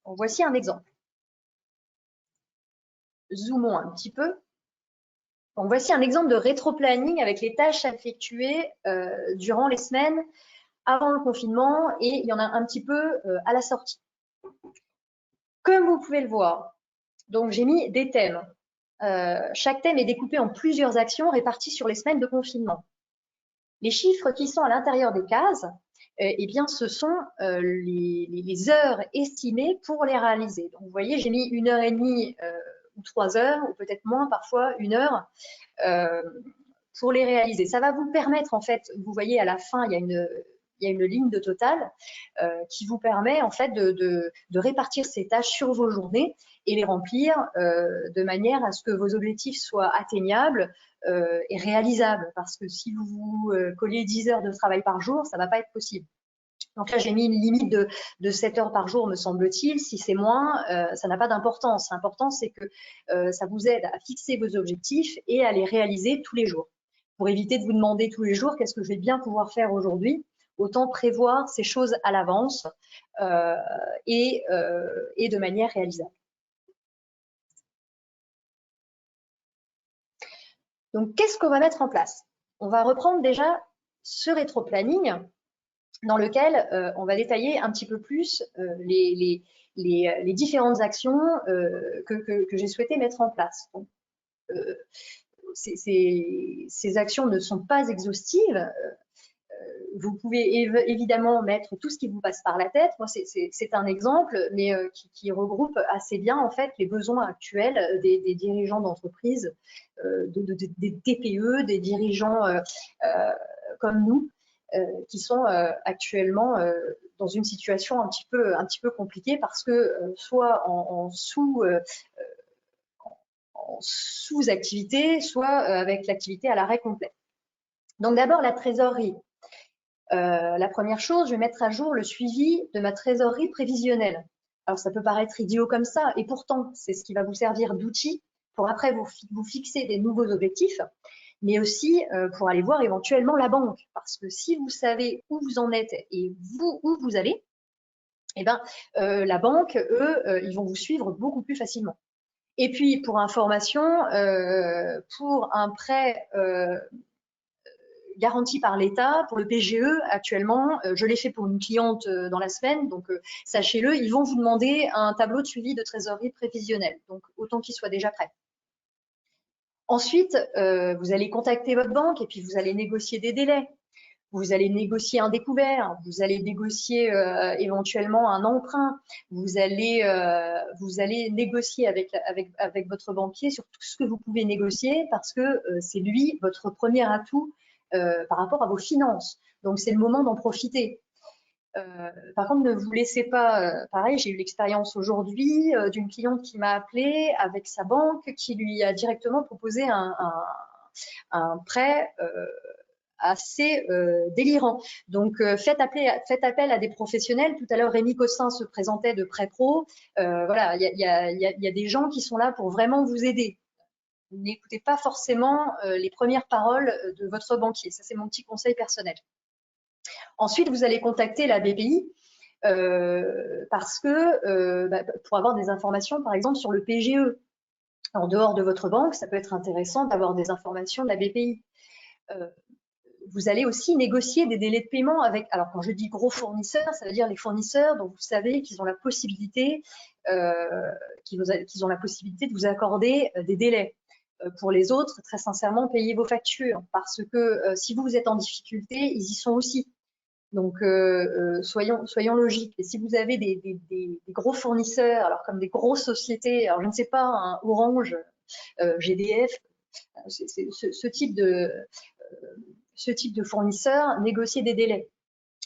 Voici un exemple. Zoomons un petit peu. Donc, voici un exemple de rétro-planning avec les tâches à effectuer durant les semaines avant le confinement et il y en a un petit peu à la sortie. Comme vous pouvez le voir, donc j'ai mis des thèmes. Chaque thème est découpé en plusieurs actions réparties sur les semaines de confinement. Les chiffres qui sont à l'intérieur des cases, eh bien, ce sont les heures estimées pour les réaliser. Donc, vous voyez, j'ai mis 1h30 ou 3 heures, ou peut-être moins, parfois 1 heure, pour les réaliser. Ça va vous permettre, en fait, vous voyez, à la fin, il y a une ligne de total qui vous permet, en fait, de répartir ces tâches sur vos journées et les remplir de manière à ce que vos objectifs soient atteignables et réalisables. Parce que si vous vous collez 10 heures de travail par jour, ça ne va pas être possible. Donc là, j'ai mis une limite de 7 heures par jour, me semble-t-il. Si c'est moins, ça n'a pas d'importance. L'important, c'est que ça vous aide à fixer vos objectifs et à les réaliser tous les jours. Pour éviter de vous demander tous les jours qu'est-ce que je vais bien pouvoir faire aujourd'hui, autant prévoir ces choses à l'avance et de manière réalisable. Donc, qu'est-ce qu'on va mettre en place? On va reprendre déjà ce rétro-planning dans lequel on va détailler un petit peu plus les différentes actions que j'ai souhaité mettre en place. Donc, ces actions ne sont pas exhaustives. Vous pouvez évidemment mettre tout ce qui vous passe par la tête. Moi, c'est un exemple, mais qui regroupe assez bien en fait les besoins actuels des dirigeants d'entreprise, des TPE, des dirigeants comme nous, qui sont actuellement dans une situation un petit peu compliquée parce que soit en sous-activité, soit avec l'activité à l'arrêt complet. Donc d'abord la trésorerie. La première chose, je vais mettre à jour le suivi de ma trésorerie prévisionnelle. Alors ça peut paraître idiot comme ça, et pourtant c'est ce qui va vous servir d'outil pour après vous fixer des nouveaux objectifs, mais aussi pour aller voir éventuellement la banque. Parce que si vous savez où vous en êtes et où vous allez, eh ben, la banque, eux, ils vont vous suivre beaucoup plus facilement. Et puis, pour information, pour un prêt garanti par l'État, pour le PGE, actuellement, je l'ai fait pour une cliente dans la semaine, donc sachez-le, ils vont vous demander un tableau de suivi de trésorerie prévisionnelle, donc autant qu'il soit déjà prêt. Ensuite, vous allez contacter votre banque et puis vous allez négocier des délais. Vous allez négocier un découvert, vous allez négocier éventuellement un emprunt, vous allez négocier avec votre banquier sur tout ce que vous pouvez négocier parce que c'est lui votre premier atout par rapport à vos finances. Donc c'est le moment d'en profiter. Par contre, ne vous laissez pas, pareil, j'ai eu l'expérience aujourd'hui d'une cliente qui m'a appelé avec sa banque qui lui a directement proposé un prêt assez délirant. Donc, faites appel à des professionnels. Tout à l'heure, Rémi Cossin se présentait de Prêt-Pro. Voilà, il y a des gens qui sont là pour vraiment vous aider. N'écoutez pas forcément les premières paroles de votre banquier. Ça, c'est mon petit conseil personnel. Ensuite, vous allez contacter la BPI parce que pour avoir des informations, par exemple, sur le PGE. En dehors de votre banque, ça peut être intéressant d'avoir des informations de la BPI. Vous allez aussi négocier des délais de paiement avec, alors quand je dis gros fournisseurs, ça veut dire les fournisseurs dont vous savez qu'ils ont la possibilité, qu'ils ont la possibilité de vous accorder des délais. Pour les autres, très sincèrement, payez vos factures parce que si vous êtes en difficulté, ils y sont aussi. Donc, soyons logiques. Et si vous avez des gros fournisseurs, alors comme des grosses sociétés, alors je ne sais pas, hein, Orange, GDF, ce type de fournisseur, négocier des délais.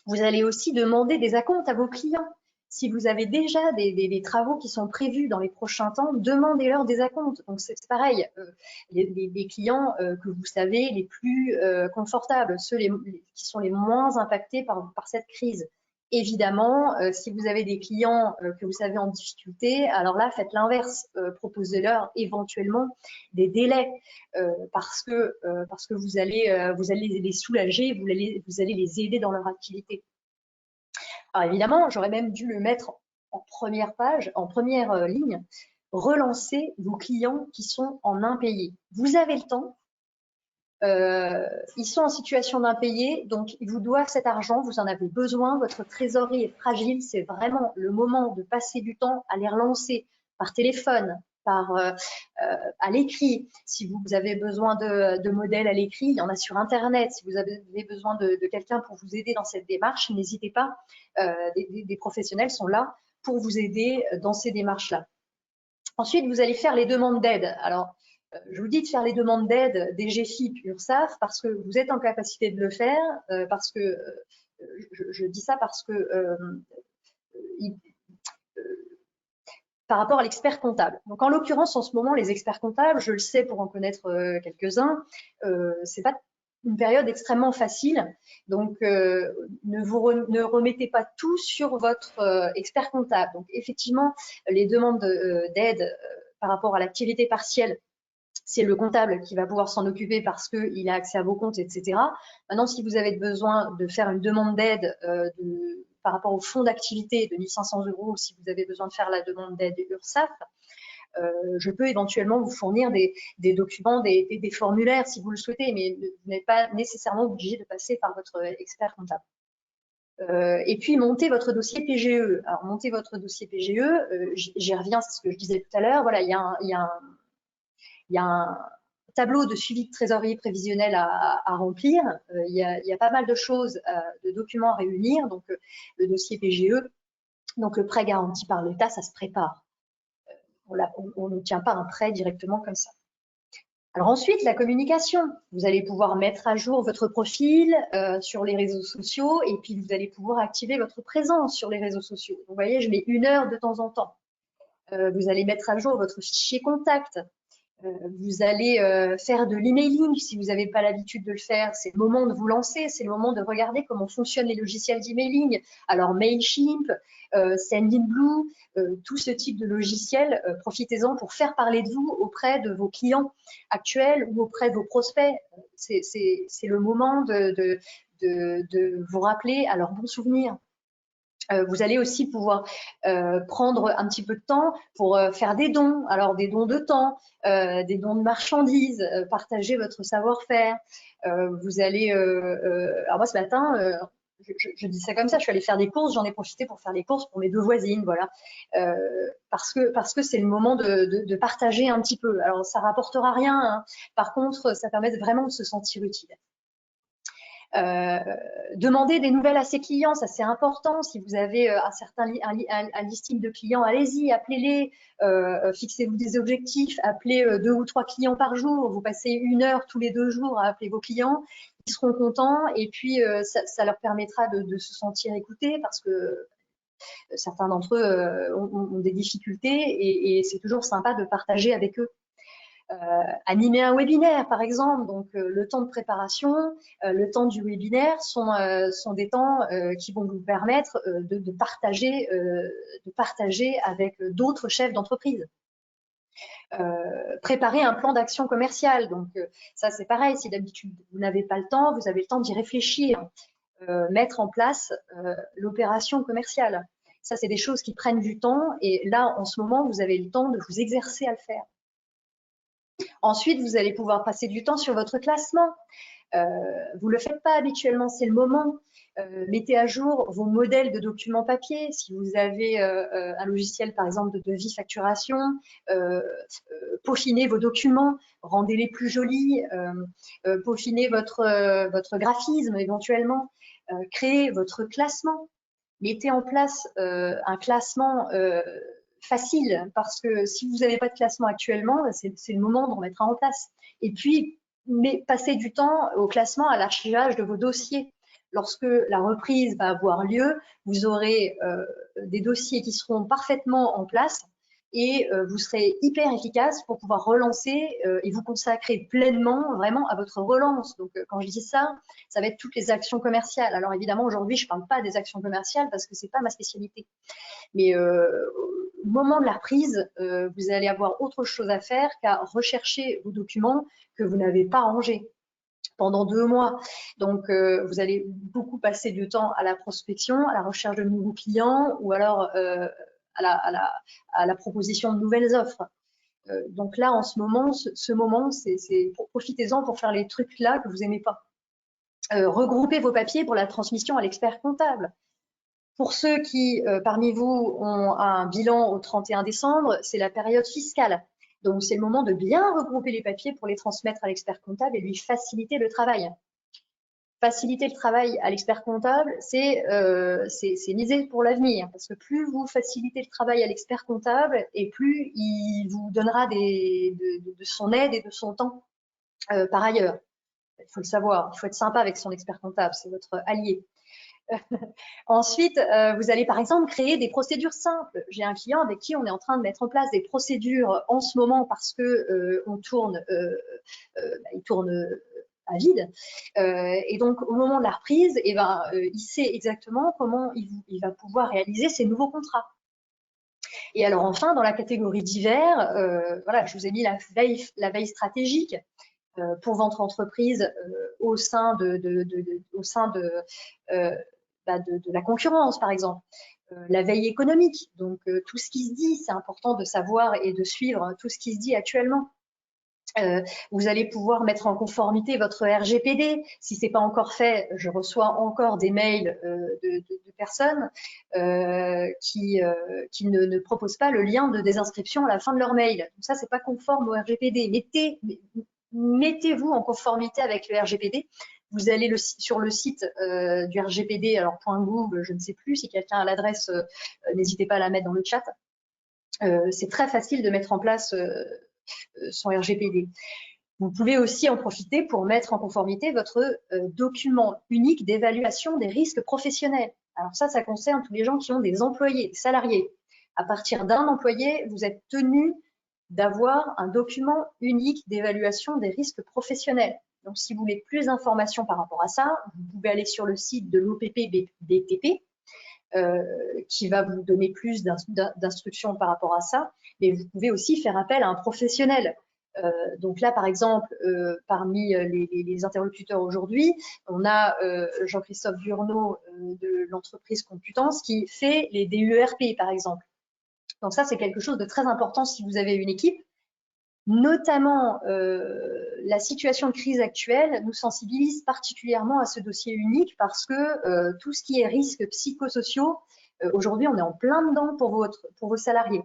Vous allez aussi demander des acomptes à vos clients. Si vous avez déjà des travaux qui sont prévus dans les prochains temps, demandez-leur des acomptes. Donc c'est pareil, les clients que vous savez les plus confortables, ceux qui sont les moins impactés par cette crise. Évidemment, si vous avez des clients que vous savez en difficulté, alors là, faites l'inverse. Proposez-leur éventuellement des délais parce que vous allez les soulager, vous allez les aider dans leur activité. Alors évidemment, j'aurais même dû le mettre en première page, en première ligne, relancer vos clients qui sont en impayés. Vous avez le temps. Ils sont en situation d'impayé, donc ils vous doivent cet argent, vous en avez besoin, votre trésorerie est fragile, c'est vraiment le moment de passer du temps à les relancer par téléphone, à l'écrit. Si vous avez besoin de modèles à l'écrit, il y en a sur Internet. Si vous avez besoin de quelqu'un pour vous aider dans cette démarche, n'hésitez pas. Des professionnels sont là pour vous aider dans ces démarches-là. Ensuite, vous allez faire les demandes d'aide. Alors, je vous dis de faire les demandes d'aide des GFIP, URSSAF, parce que vous êtes en capacité de le faire, parce que je dis ça parce que par rapport à l'expert comptable. Donc, en l'occurrence, en ce moment, les experts comptables, je le sais pour en connaître quelques-uns, c'est pas une période extrêmement facile. Donc, ne remettez pas tout sur votre expert comptable. Donc, effectivement, les demandes d'aide par rapport à l'activité partielle, c'est le comptable qui va pouvoir s'en occuper parce qu'il a accès à vos comptes, etc. Maintenant, si vous avez besoin de faire une demande d'aide par rapport au fonds d'activité de 1 500 €, si vous avez besoin de faire la demande d'aide URSSAF, je peux éventuellement vous fournir des documents, des formulaires si vous le souhaitez, mais vous n'êtes pas nécessairement obligé de passer par votre expert comptable. Et puis, montez votre dossier PGE. Alors, montez votre dossier PGE, j'y reviens, c'est ce que je disais tout à l'heure. Voilà, il y a un tableau de suivi de trésorerie prévisionnelle à remplir. Il y a pas mal de choses, de documents à réunir. Donc, le dossier PGE, donc le prêt garanti par l'État, ça se prépare. On n'obtient pas un prêt directement comme ça. Alors ensuite, la communication. Vous allez pouvoir mettre à jour votre profil sur les réseaux sociaux et puis vous allez pouvoir activer votre présence sur les réseaux sociaux. Donc, vous voyez, je mets 1 heure de temps en temps. Vous allez mettre à jour votre fichier contact. Vous allez faire de l'emailing si vous n'avez pas l'habitude de le faire. C'est le moment de vous lancer, c'est le moment de regarder comment fonctionnent les logiciels d'emailing. Alors Mailchimp, Sendinblue, tout ce type de logiciel, profitez-en pour faire parler de vous auprès de vos clients actuels ou auprès de vos prospects. C'est le moment de vous rappeler à leurs bons souvenirs. Vous allez aussi pouvoir prendre un petit peu de temps pour faire des dons. Alors des dons de temps, des dons de marchandises, partager votre savoir-faire. Vous allez, alors moi ce matin, je dis ça comme ça, je suis allée faire des courses, j'en ai profité pour faire des courses pour mes 2 voisines, voilà, parce que c'est le moment de partager un petit peu. Alors ça rapportera rien, hein. Par contre, ça permet vraiment de se sentir utile. Demander des nouvelles à ses clients, ça c'est important. Si vous avez un listing de clients, allez-y, appelez-les, fixez-vous des objectifs, appelez 2 ou 3 clients par jour, vous passez 1 heure tous les 2 jours à appeler vos clients, ils seront contents et puis ça leur permettra de se sentir écoutés parce que certains d'entre eux ont des difficultés et c'est toujours sympa de partager avec eux. Animer un webinaire, par exemple. Donc, le temps de préparation, le temps du webinaire sont des temps qui vont vous permettre de partager avec d'autres chefs d'entreprise. Préparer un plan d'action commerciale. Donc, ça, c'est pareil. Si d'habitude, vous n'avez pas le temps, vous avez le temps d'y réfléchir. Mettre en place l'opération commerciale. Ça, c'est des choses qui prennent du temps. Et là, en ce moment, vous avez le temps de vous exercer à le faire. Ensuite, vous allez pouvoir passer du temps sur votre classement. Vous ne le faites pas habituellement, c'est le moment. Mettez à jour vos modèles de documents papier. Si vous avez un logiciel, par exemple, de devis facturation, peaufinez vos documents, rendez-les plus jolis, peaufinez votre graphisme éventuellement, créez votre classement. Mettez en place un classement facile, parce que si vous n'avez pas de classement actuellement, c'est le moment d'en mettre un en place. Et puis, passez du temps au classement, à l'archivage de vos dossiers. Lorsque la reprise va avoir lieu, vous aurez des dossiers qui seront parfaitement en place et vous serez hyper efficace pour pouvoir relancer et vous consacrer pleinement vraiment à votre relance. Donc, quand je dis ça, ça va être toutes les actions commerciales. Alors, évidemment, aujourd'hui, je ne parle pas des actions commerciales parce que ce n'est pas ma spécialité. Mais au moment de la reprise, vous allez avoir autre chose à faire qu'à rechercher vos documents que vous n'avez pas rangés pendant 2 mois. Donc, vous allez beaucoup passer du temps à la prospection, à la recherche de nouveaux clients ou alors à la proposition de nouvelles offres. Donc là, en ce moment, profitez-en pour faire les trucs là que vous n'aimez pas. Regroupez vos papiers pour la transmission à l'expert comptable. Pour ceux qui, parmi vous, ont un bilan au 31 décembre, c'est la période fiscale. Donc, c'est le moment de bien regrouper les papiers pour les transmettre à l'expert comptable et lui faciliter le travail. Faciliter le travail à l'expert comptable, c'est miser pour l'avenir. Parce que plus vous facilitez le travail à l'expert comptable, et plus il vous donnera de son aide et de son temps par ailleurs. Il faut le savoir, il faut être sympa avec son expert comptable, c'est votre allié. Ensuite, vous allez par exemple créer des procédures simples. J'ai un client avec qui on est en train de mettre en place des procédures en ce moment parce que il tourne à vide. Et donc, au moment de la reprise, il sait exactement comment il va pouvoir réaliser ses nouveaux contrats. Et alors enfin, dans la catégorie divers, voilà, je vous ai mis la veille stratégique pour votre entreprise au sein de la concurrence, par exemple. La veille économique, donc tout ce qui se dit, c'est important de savoir et de suivre tout ce qui se dit actuellement. Vous allez pouvoir mettre en conformité votre RGPD. Si ce n'est pas encore fait, je reçois encore des mails de personnes qui ne proposent pas le lien de désinscription à la fin de leur mail. Donc ça, c'est pas conforme au RGPD. mettez-vous en conformité avec le RGPD. Vous allez sur le site du RGPD, alors .gouv, je ne sais plus, si quelqu'un a l'adresse, n'hésitez pas à la mettre dans le chat. C'est très facile de mettre en place son RGPD. Vous pouvez aussi en profiter pour mettre en conformité votre document unique d'évaluation des risques professionnels. Alors ça concerne tous les gens qui ont des employés, des salariés. À partir d'un employé, vous êtes tenu d'avoir un document unique d'évaluation des risques professionnels. Donc, si vous voulez plus d'informations par rapport à ça, vous pouvez aller sur le site de l'OPP-BTP, qui va vous donner plus d'instructions par rapport à ça. Mais vous pouvez aussi faire appel à un professionnel. Donc là, par exemple, parmi les interlocuteurs aujourd'hui, on a Jean-Christophe Burneau de l'entreprise Computance qui fait les DUERP, par exemple. Donc ça, c'est quelque chose de très important si vous avez une équipe. Notamment, la situation de crise actuelle nous sensibilise particulièrement à ce dossier unique parce que tout ce qui est risques psychosociaux, aujourd'hui, on est en plein dedans pour vos salariés.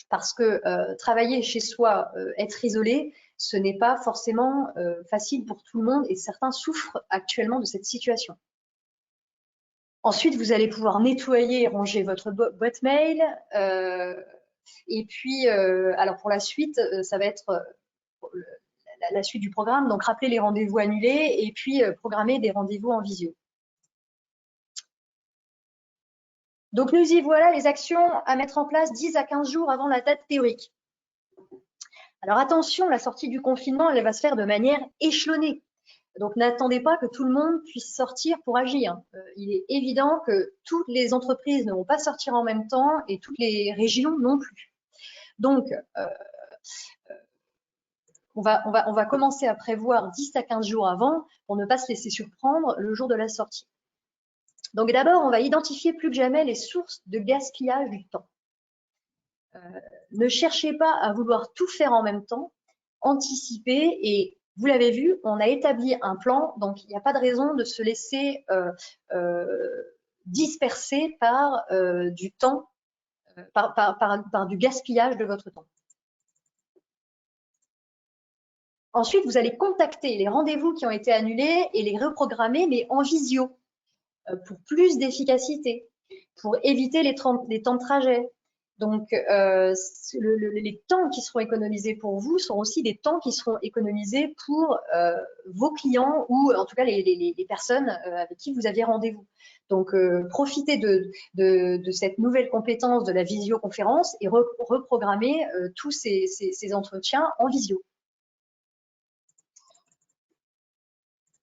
Parce que travailler chez soi, être isolé, ce n'est pas forcément facile pour tout le monde et certains souffrent actuellement de cette situation. Ensuite, vous allez pouvoir nettoyer et ranger votre boîte mail. Et puis, alors pour la suite, ça va être la suite du programme. Donc, rappeler les rendez-vous annulés et puis programmer des rendez-vous en visio. Donc, nous y voilà, les actions à mettre en place 10 à 15 jours avant la date théorique. Alors, attention, la sortie du confinement, elle va se faire de manière échelonnée. Donc, n'attendez pas que tout le monde puisse sortir pour agir. Il est évident que toutes les entreprises ne vont pas sortir en même temps et toutes les régions non plus. Donc, on va commencer à prévoir 10 à 15 jours avant pour ne pas se laisser surprendre le jour de la sortie. Donc, d'abord, on va identifier plus que jamais les sources de gaspillage du temps. Ne cherchez pas à vouloir tout faire en même temps, anticipez et vous l'avez vu, on a établi un plan, donc il n'y a pas de raison de se laisser disperser par du temps, par du gaspillage de votre temps. Ensuite, vous allez contacter les rendez-vous qui ont été annulés et les reprogrammer, mais en visio, pour plus d'efficacité, pour éviter les temps de trajet. Donc, les temps qui seront économisés pour vous seront aussi des temps qui seront économisés pour vos clients ou en tout cas les personnes avec qui vous aviez rendez-vous. Donc, profitez de cette nouvelle compétence de la visioconférence et reprogrammez tous ces entretiens en visio.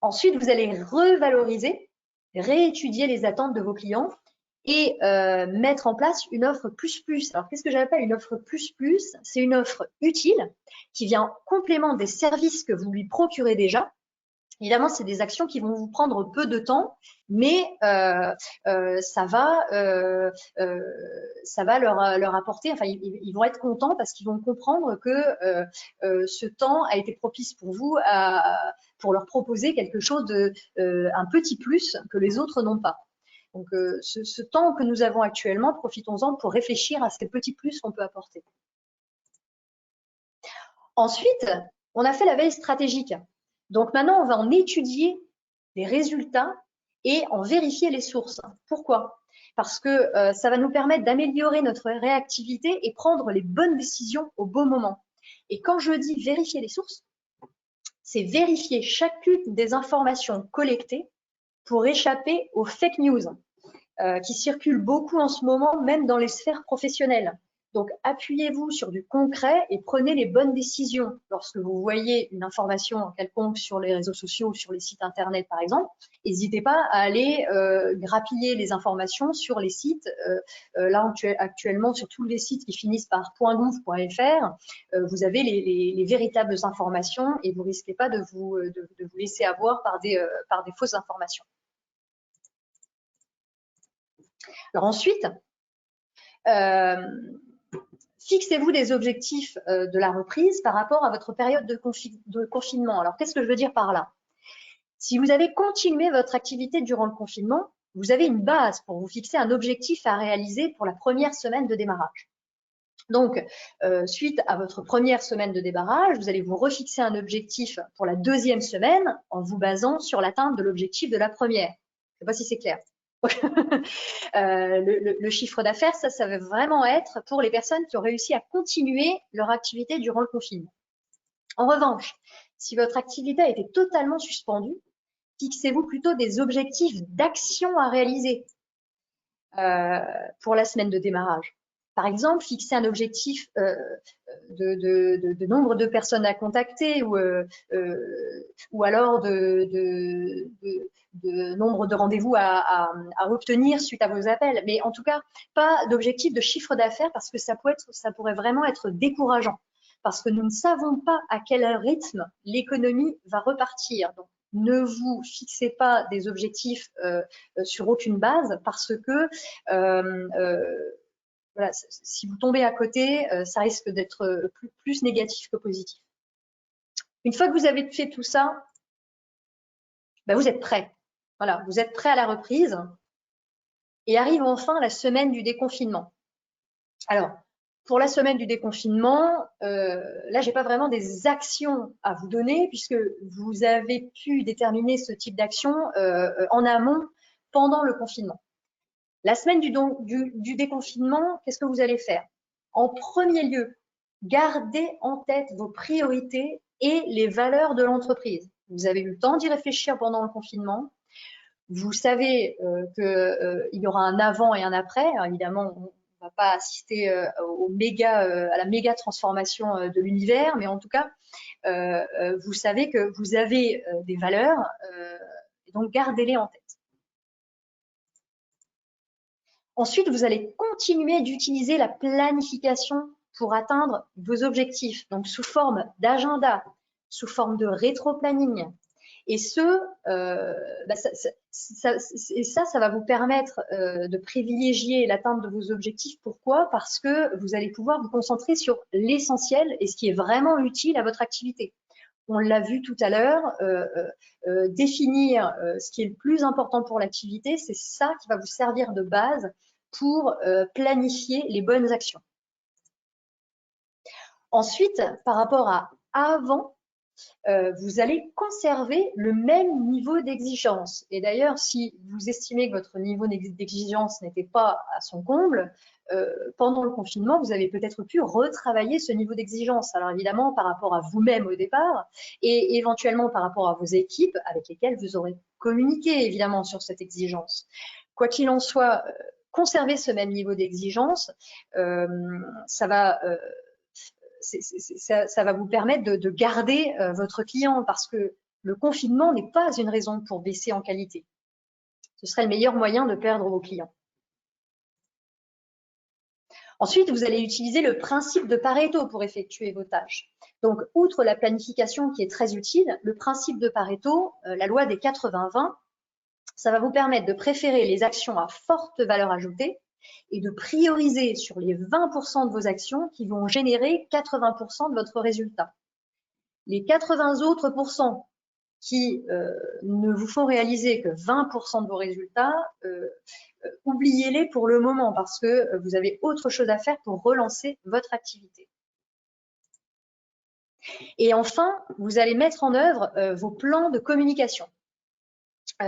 Ensuite, vous allez revaloriser, réétudier les attentes de vos clients et mettre en place une offre plus. Alors, qu'est-ce que j'appelle une offre plus? C'est une offre utile qui vient en complément des services que vous lui procurez déjà. Évidemment, c'est des actions qui vont vous prendre peu de temps, mais ça va leur apporter, enfin, ils vont être contents parce qu'ils vont comprendre que ce temps a été propice pour vous pour leur proposer quelque chose un petit plus que les autres n'ont pas. Donc, ce temps que nous avons actuellement, profitons-en pour réfléchir à ces petits plus qu'on peut apporter. Ensuite, on a fait la veille stratégique. Donc, maintenant, on va en étudier les résultats et en vérifier les sources. Pourquoi? Parce que ça va nous permettre d'améliorer notre réactivité et prendre les bonnes décisions au bon moment. Et quand je dis vérifier les sources, c'est vérifier chacune des informations collectées pour échapper aux fake news qui circulent beaucoup en ce moment, même dans les sphères professionnelles. Donc, appuyez-vous sur du concret et prenez les bonnes décisions. Lorsque vous voyez une information quelconque sur les réseaux sociaux ou sur les sites internet, par exemple, n'hésitez pas à aller grappiller les informations sur les sites. Là, actuellement, sur tous les sites qui finissent par .gouv.fr, vous avez les véritables informations et vous risquez pas de vous laisser avoir par des fausses informations. Alors ensuite, fixez-vous des objectifs de la reprise par rapport à votre période de confinement. Alors, qu'est-ce que je veux dire par là? Si vous avez continué votre activité durant le confinement, vous avez une base pour vous fixer un objectif à réaliser pour la première semaine de démarrage. Donc, suite à votre première semaine de débarrage, vous allez vous refixer un objectif pour la deuxième semaine en vous basant sur l'atteinte de l'objectif de la première. Je ne sais pas si c'est clair. Le chiffre d'affaires, ça va vraiment être pour les personnes qui ont réussi à continuer leur activité durant le confinement. En revanche, si votre activité a été totalement suspendue, fixez-vous plutôt des objectifs d'action à réaliser pour la semaine de démarrage. Par exemple, fixer un objectif de nombre de personnes à contacter ou alors de nombre de rendez-vous à obtenir suite à vos appels. Mais en tout cas, pas d'objectif de chiffre d'affaires parce que ça pourrait vraiment être décourageant. Parce que nous ne savons pas à quel rythme l'économie va repartir. Donc, ne vous fixez pas des objectifs sur aucune base parce que voilà, si vous tombez à côté, ça risque d'être plus négatif que positif. Une fois que vous avez fait tout ça, ben vous êtes prêt. Voilà, vous êtes prêt à la reprise et arrive enfin la semaine du déconfinement. Alors, pour la semaine du déconfinement, là, j'ai pas vraiment des actions à vous donner puisque vous avez pu déterminer ce type d'action en amont pendant le confinement. La semaine du déconfinement, qu'est-ce que vous allez faire? En premier lieu, gardez en tête vos priorités et les valeurs de l'entreprise. Vous avez eu le temps d'y réfléchir pendant le confinement. Vous savez qu'il y aura un avant et un après. Alors, évidemment, on ne va pas assister à la méga transformation de l'univers, mais en tout cas, vous savez que vous avez des valeurs, et donc gardez-les en tête. Ensuite, vous allez continuer d'utiliser la planification pour atteindre vos objectifs, donc sous forme d'agenda, sous forme de rétro-planning. Et ça va vous permettre de privilégier l'atteinte de vos objectifs. Pourquoi? Parce que vous allez pouvoir vous concentrer sur l'essentiel et ce qui est vraiment utile à votre activité. On l'a vu tout à l'heure, définir ce qui est le plus important pour l'activité, c'est ça qui va vous servir de base pour planifier les bonnes actions. Ensuite, par rapport à avant, vous allez conserver le même niveau d'exigence. Et d'ailleurs, si vous estimez que votre niveau d'exigence n'était pas à son comble, pendant le confinement, vous avez peut-être pu retravailler ce niveau d'exigence. Alors évidemment, par rapport à vous-même au départ et éventuellement par rapport à vos équipes avec lesquelles vous aurez communiqué évidemment sur cette exigence. Quoi qu'il en soit, conserver ce même niveau d'exigence, ça va vous permettre de garder votre client parce que le confinement n'est pas une raison pour baisser en qualité. Ce serait le meilleur moyen de perdre vos clients. Ensuite, vous allez utiliser le principe de Pareto pour effectuer vos tâches. Donc, outre la planification qui est très utile, le principe de Pareto, la loi des 80-20, ça va vous permettre de préférer les actions à forte valeur ajoutée et de prioriser sur les 20% de vos actions qui vont générer 80% de votre résultat. Les 80 autres pourcents qui ne vous font réaliser que 20% de vos résultats, oubliez-les pour le moment parce que vous avez autre chose à faire pour relancer votre activité. Et enfin, vous allez mettre en œuvre vos plans de communication. Vous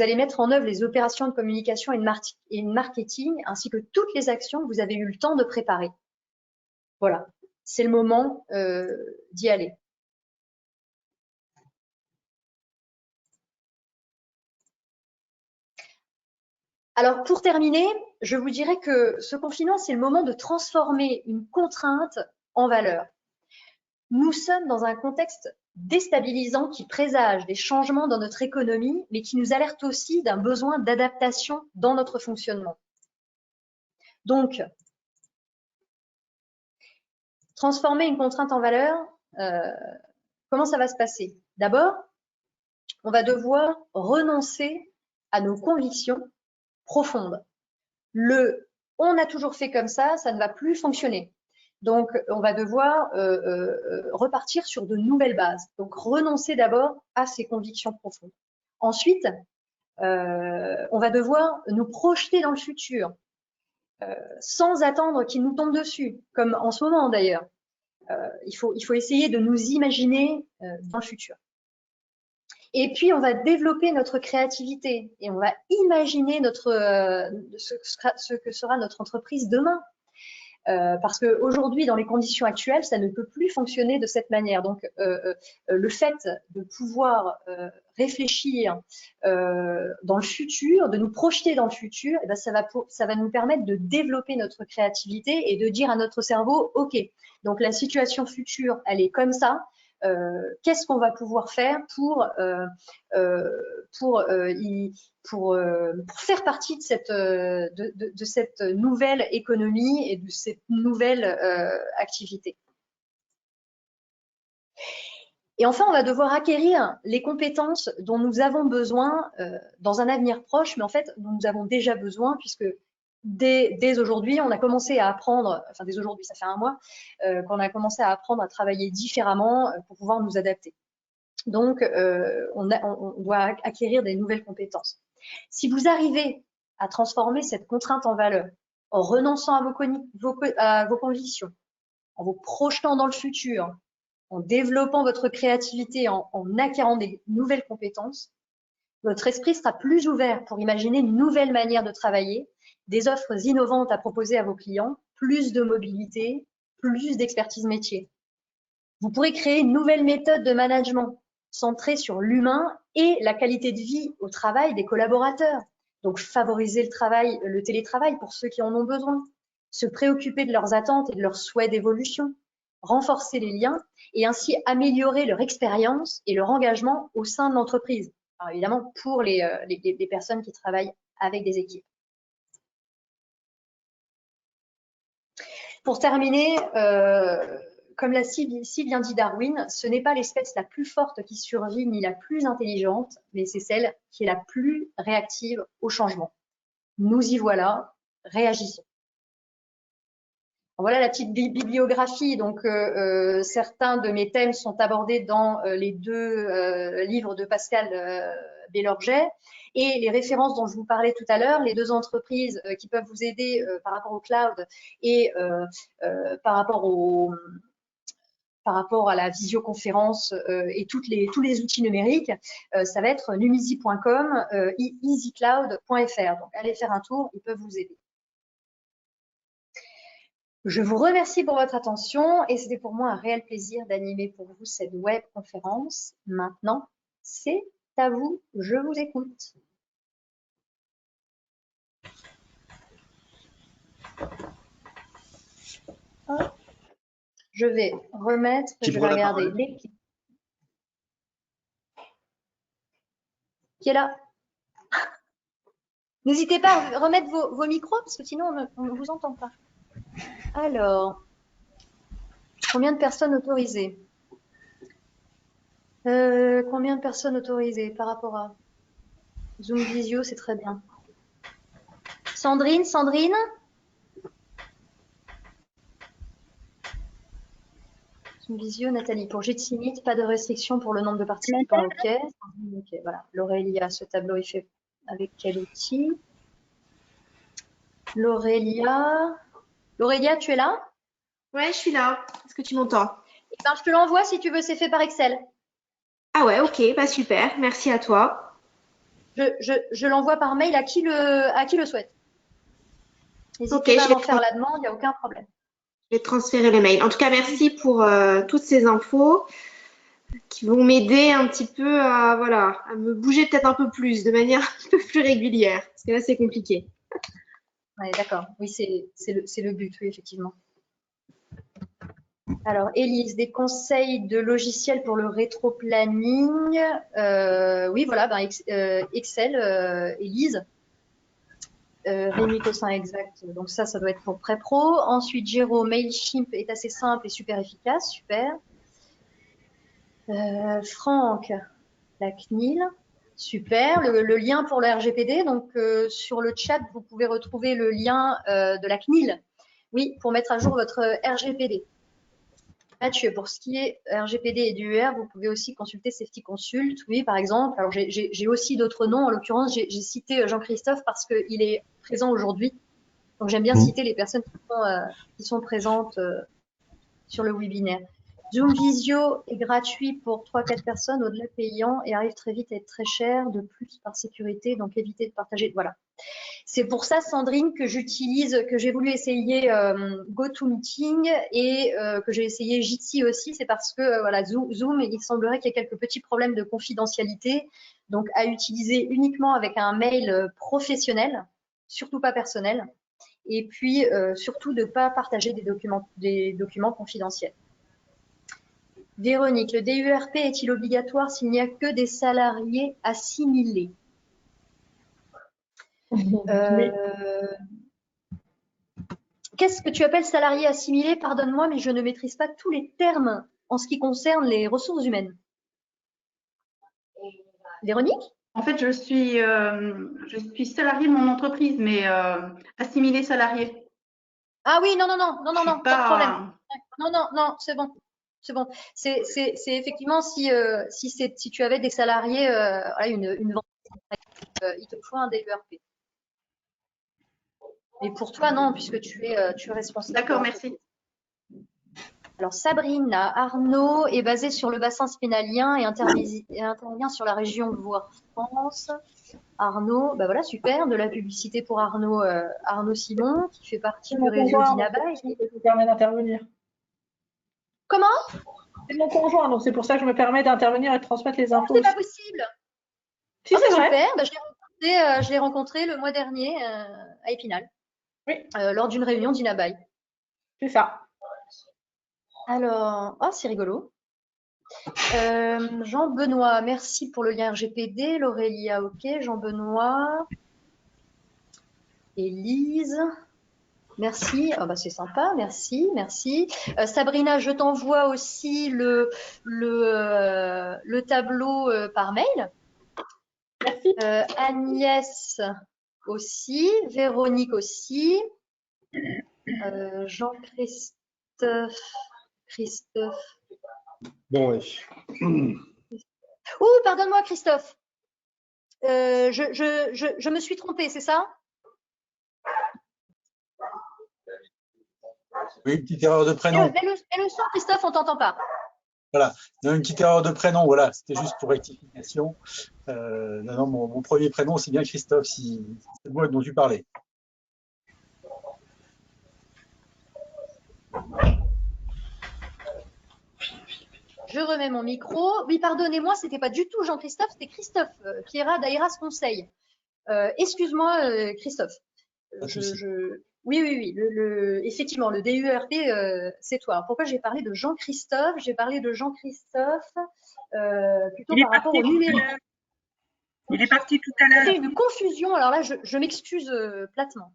allez mettre en œuvre les opérations de communication et de marketing, ainsi que toutes les actions que vous avez eu le temps de préparer. Voilà, c'est le moment d'y aller. Alors, pour terminer, je vous dirais que ce confinement, c'est le moment de transformer une contrainte en valeur. Nous sommes dans un contexte déstabilisant qui présage des changements dans notre économie, mais qui nous alerte aussi d'un besoin d'adaptation dans notre fonctionnement. Donc, transformer une contrainte en valeur, comment ça va se passer? D'abord, on va devoir renoncer à nos convictions profondes. On a toujours fait comme ça ne va plus fonctionner. Donc, on va devoir repartir sur de nouvelles bases. Donc, renoncer d'abord à ces convictions profondes. Ensuite, on va devoir nous projeter dans le futur. sans attendre qu'il nous tombe dessus, comme en ce moment d'ailleurs. Il faut essayer de nous imaginer dans le futur. Et puis, on va développer notre créativité et on va imaginer ce que sera notre entreprise demain. Parce qu'aujourd'hui, dans les conditions actuelles, ça ne peut plus fonctionner de cette manière. Donc, le fait de pouvoir réfléchir dans le futur, de nous projeter dans le futur, eh ben, ça va nous permettre de développer notre créativité et de dire à notre cerveau, OK, donc la situation future, elle est comme ça. Qu'est-ce qu'on va pouvoir faire pour faire partie de cette nouvelle économie et de cette nouvelle activité. Et enfin, on va devoir acquérir les compétences dont nous avons besoin dans un avenir proche, mais en fait, dont nous avons déjà besoin, puisque dès aujourd'hui, on a commencé à apprendre, enfin dès aujourd'hui, ça fait un mois, qu'on a commencé à apprendre à travailler différemment pour pouvoir nous adapter. Donc, on doit acquérir des nouvelles compétences. Si vous arrivez à transformer cette contrainte en valeur, en renonçant à vos convictions, en vous projetant dans le futur, en développant votre créativité, en acquérant des nouvelles compétences, votre esprit sera plus ouvert pour imaginer une nouvelle manière de travailler, des offres innovantes à proposer à vos clients, plus de mobilité, plus d'expertise métier. Vous pourrez créer une nouvelle méthode de management centrée sur l'humain et la qualité de vie au travail des collaborateurs. Donc, favoriser le télétravail pour ceux qui en ont besoin, se préoccuper de leurs attentes et de leurs souhaits d'évolution, renforcer les liens et ainsi améliorer leur expérience et leur engagement au sein de l'entreprise. Alors évidemment, pour les personnes qui travaillent avec des équipes. Pour terminer, comme l'a si bien dit Darwin, ce n'est pas l'espèce la plus forte qui survit ni la plus intelligente, mais c'est celle qui est la plus réactive au changement. Nous y voilà, réagissons. Voilà la petite bibliographie. Donc, certains de mes thèmes sont abordés dans les deux livres de Pascal Bélorget. Et les références dont je vous parlais tout à l'heure, les deux entreprises qui peuvent vous aider par rapport au cloud et par rapport à la visioconférence et tous les outils numériques, ça va être numisi.com, easycloud.fr. Donc, allez faire un tour, ils peuvent vous aider. Je vous remercie pour votre attention et c'était pour moi un réel plaisir d'animer pour vous cette web conférence. Maintenant, c'est à vous, je vous écoute. Hop. Je vais remettre, je vais regarder l'équipe. Qui est là? N'hésitez pas à remettre vos micros parce que sinon on ne vous entend pas. Alors, combien de personnes autorisées? Combien de personnes autorisées par rapport à Zoom Visio, c'est très bien. Sandrine Zoom Visio, Nathalie. Pour Jitsi pas de restriction pour le nombre de participants. OK. OK, voilà. L'Aurélia, ce tableau, il fait avec quel outil? L'Aurélia, tu es là? Ouais, je suis là. Est-ce que tu m'entends? Eh ben, je te l'envoie si tu veux, c'est fait par Excel. Ah ouais, ok, bah super, merci à toi. Je l'envoie par mail à qui le souhaite. N'hésitez pas à m'en faire la demande, il n'y a aucun problème. Je vais transférer le mail. En tout cas, merci pour toutes ces infos qui vont m'aider un petit peu à, voilà, à me bouger peut-être un peu plus, de manière un peu plus régulière, parce que là, c'est compliqué. Ouais, d'accord. Oui, c'est le but, oui, effectivement. Alors, Élise, des conseils de logiciels pour le rétro-planning. Oui, voilà, ben, Excel, Élise. Rémi Cossin, exact. Donc ça doit être pour pré-pro. Ensuite, Jérôme, Mailchimp est assez simple et super efficace. Super. Franck, la CNIL. Super. Le lien pour le RGPD. Donc, sur le chat, vous pouvez retrouver le lien de la CNIL. Oui, pour mettre à jour votre RGPD. Mathieu, pour ce qui est RGPD et du UR, vous pouvez aussi consulter Safety Consult. Oui, par exemple. Alors, j'ai aussi d'autres noms. En l'occurrence, j'ai cité Jean-Christophe parce qu'il est présent aujourd'hui Donc, j'aime bien citer les personnes qui sont présentes sur le webinaire. Zoom Visio est gratuit pour 3-4 personnes, au-delà payant, et arrive très vite à être très cher, de plus par sécurité, donc évitez de partager. Voilà. C'est pour ça, Sandrine, que j'ai voulu essayer GoToMeeting et que j'ai essayé Jitsi aussi. C'est parce que voilà, Zoom, il semblerait qu'il y ait quelques petits problèmes de confidentialité, donc à utiliser uniquement avec un mail professionnel, surtout pas personnel, et puis surtout de ne pas partager des documents confidentiels. Véronique, le DURP est-il obligatoire s'il n'y a que des salariés assimilés? Qu'est-ce que tu appelles salarié assimilé? Pardonne-moi, mais je ne maîtrise pas tous les termes en ce qui concerne les ressources humaines. Véronique? En fait, je suis salariée de mon entreprise, mais assimilée salariée. Ah oui, non, pas de problème. Non, c'est bon. C'est bon. C'est effectivement si tu avais des salariés, une vente, il te faut un DERP. Mais pour toi, non, puisque tu es responsable. D'accord, merci. Alors, Sabrina, Arnaud est basé sur le bassin spinalien et intervient sur la région Loire-France. Arnaud, bah voilà, super, de la publicité pour Arnaud Simon, qui fait partie du réseau d'Inaba. Je me permets d'intervenir. Comment? C'est mon conjoint, donc c'est pour ça que je me permets d'intervenir et de transmettre les infos. C'est pas possible. Si, c'est vrai. Super, bah, je l'ai rencontré le mois dernier à Épinal, oui. Lors d'une réunion d'Inabaï. C'est ça. Alors, oh, c'est rigolo. Jean-Benoît, merci pour le lien RGPD. Laurélia, ok. Jean-Benoît. Élise, merci. Oh, bah, c'est sympa, merci. Sabrina, je t'envoie aussi le tableau par mail. Merci. Agnès aussi. Véronique aussi. Jean-Christophe. Bon, oui. Oh, pardonne-moi, Christophe. Je me suis trompée, c'est ça? Oui, une petite erreur de prénom. Mets le son, Christophe, on t'entend pas. Voilà, une petite erreur de prénom, voilà, c'était juste pour rectification. Non, mon premier prénom, c'est bien Christophe, si c'est moi dont tu parlais. Je remets mon micro. Oui, pardonnez-moi, c'était pas du tout Jean-Christophe, c'était Christophe Pierrat d'Aeras Conseil. Excuse-moi, Christophe. Oui. Effectivement, le DURP, c'est toi. Alors, pourquoi j'ai parlé de Jean-Christophe? J'ai parlé de Jean-Christophe plutôt par rapport au numérique. Il est parti tout à l'heure. C'est une confusion. Alors là, je m'excuse platement.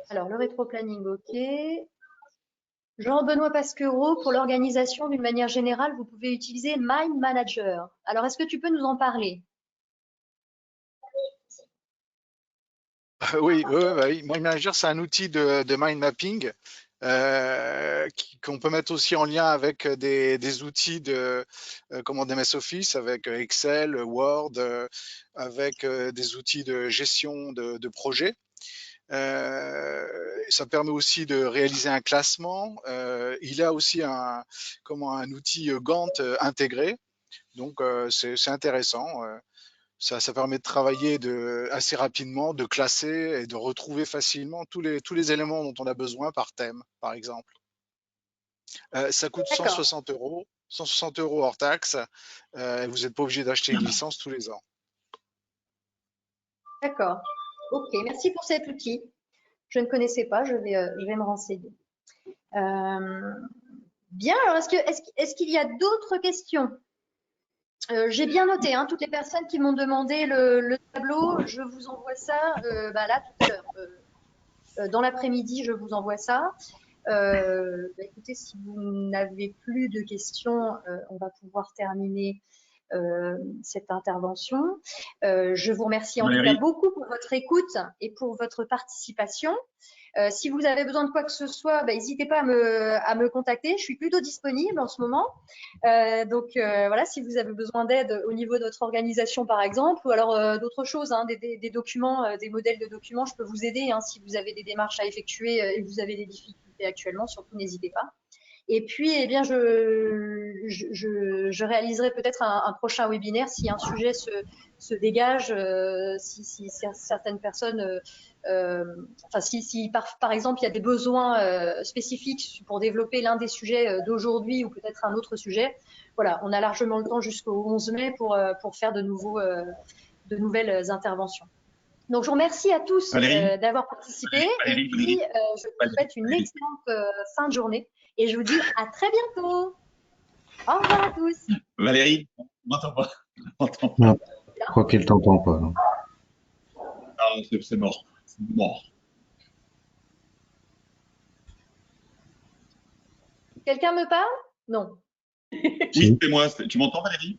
Alors, le rétro-planning, ok. Jean-Benoît Pasquereau, pour l'organisation d'une manière générale, vous pouvez utiliser Mind Manager. Alors, est-ce que tu peux nous en parler? Oui. Mind Manager, c'est un outil de mind mapping qu'on peut mettre aussi en lien avec des outils de MS Office, avec Excel, Word, avec des outils de gestion de projets. Ça permet aussi de réaliser un classement. Il a aussi un outil Gantt intégré. Donc, c'est intéressant. Ça permet de travailler assez rapidement, de classer et de retrouver facilement tous les éléments dont on a besoin par thème, par exemple. Ça coûte 160 €, 160 € hors taxe. Vous n'êtes pas obligé d'acheter une licence tous les ans. D'accord. Ok, merci pour cet outil. Je ne connaissais pas, je vais me renseigner. Bien, alors est-ce qu'il y a d'autres questions? J'ai bien noté toutes les personnes qui m'ont demandé le tableau. Je vous envoie ça là tout à l'heure. Dans l'après-midi, je vous envoie ça. Écoutez, si vous n'avez plus de questions, on va pouvoir terminer cette intervention. Je vous remercie en tout cas beaucoup pour votre écoute et pour votre participation. Si vous avez besoin de quoi que ce soit, n'hésitez pas à me contacter. Je suis plutôt disponible en ce moment. Donc voilà, si vous avez besoin d'aide au niveau de votre organisation, par exemple, ou alors d'autres choses, hein, des documents, des modèles de documents, je peux vous aider. Hein, si vous avez des démarches à effectuer et que vous avez des difficultés actuellement, surtout n'hésitez pas. Et puis, eh bien, je réaliserai peut-être un prochain webinaire si un sujet se dégage, si certaines personnes, enfin, si par exemple il y a des besoins spécifiques pour développer l'un des sujets d'aujourd'hui ou peut-être un autre sujet. Voilà, on a largement le temps jusqu'au 11 mai pour faire de nouvelles interventions. Donc, je vous remercie à tous d'avoir participé et puis je vous souhaite une excellente fin de journée et je vous dis à très bientôt. Au revoir à tous. Valérie, on m'entend pas. Non, je crois qu'elle t'entend pas. Non. Ah, c'est mort. C'est mort. Quelqu'un me parle? Non. Oui, c'est moi. Tu m'entends, Valérie?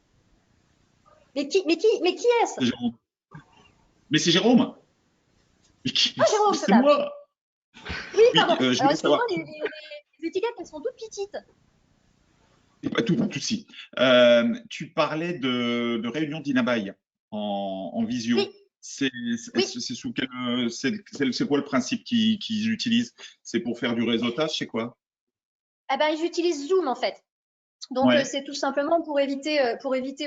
Mais qui est-ce? C'est Jérôme. Mais c'est Jérôme. Ah, Jérôme, c'est moi. Oui, pardon. Oui, Alors, excuse-moi, les étiquettes, elles sont toutes petites. Pas tout si. Tu parlais de réunion d'Inabaï en visio. Oui. C'est sous quel, c'est quoi le principe qu'ils utilisent? C'est pour faire du réseautage, c'est quoi? Ils utilisent Zoom en fait. Donc c'est tout simplement pour éviter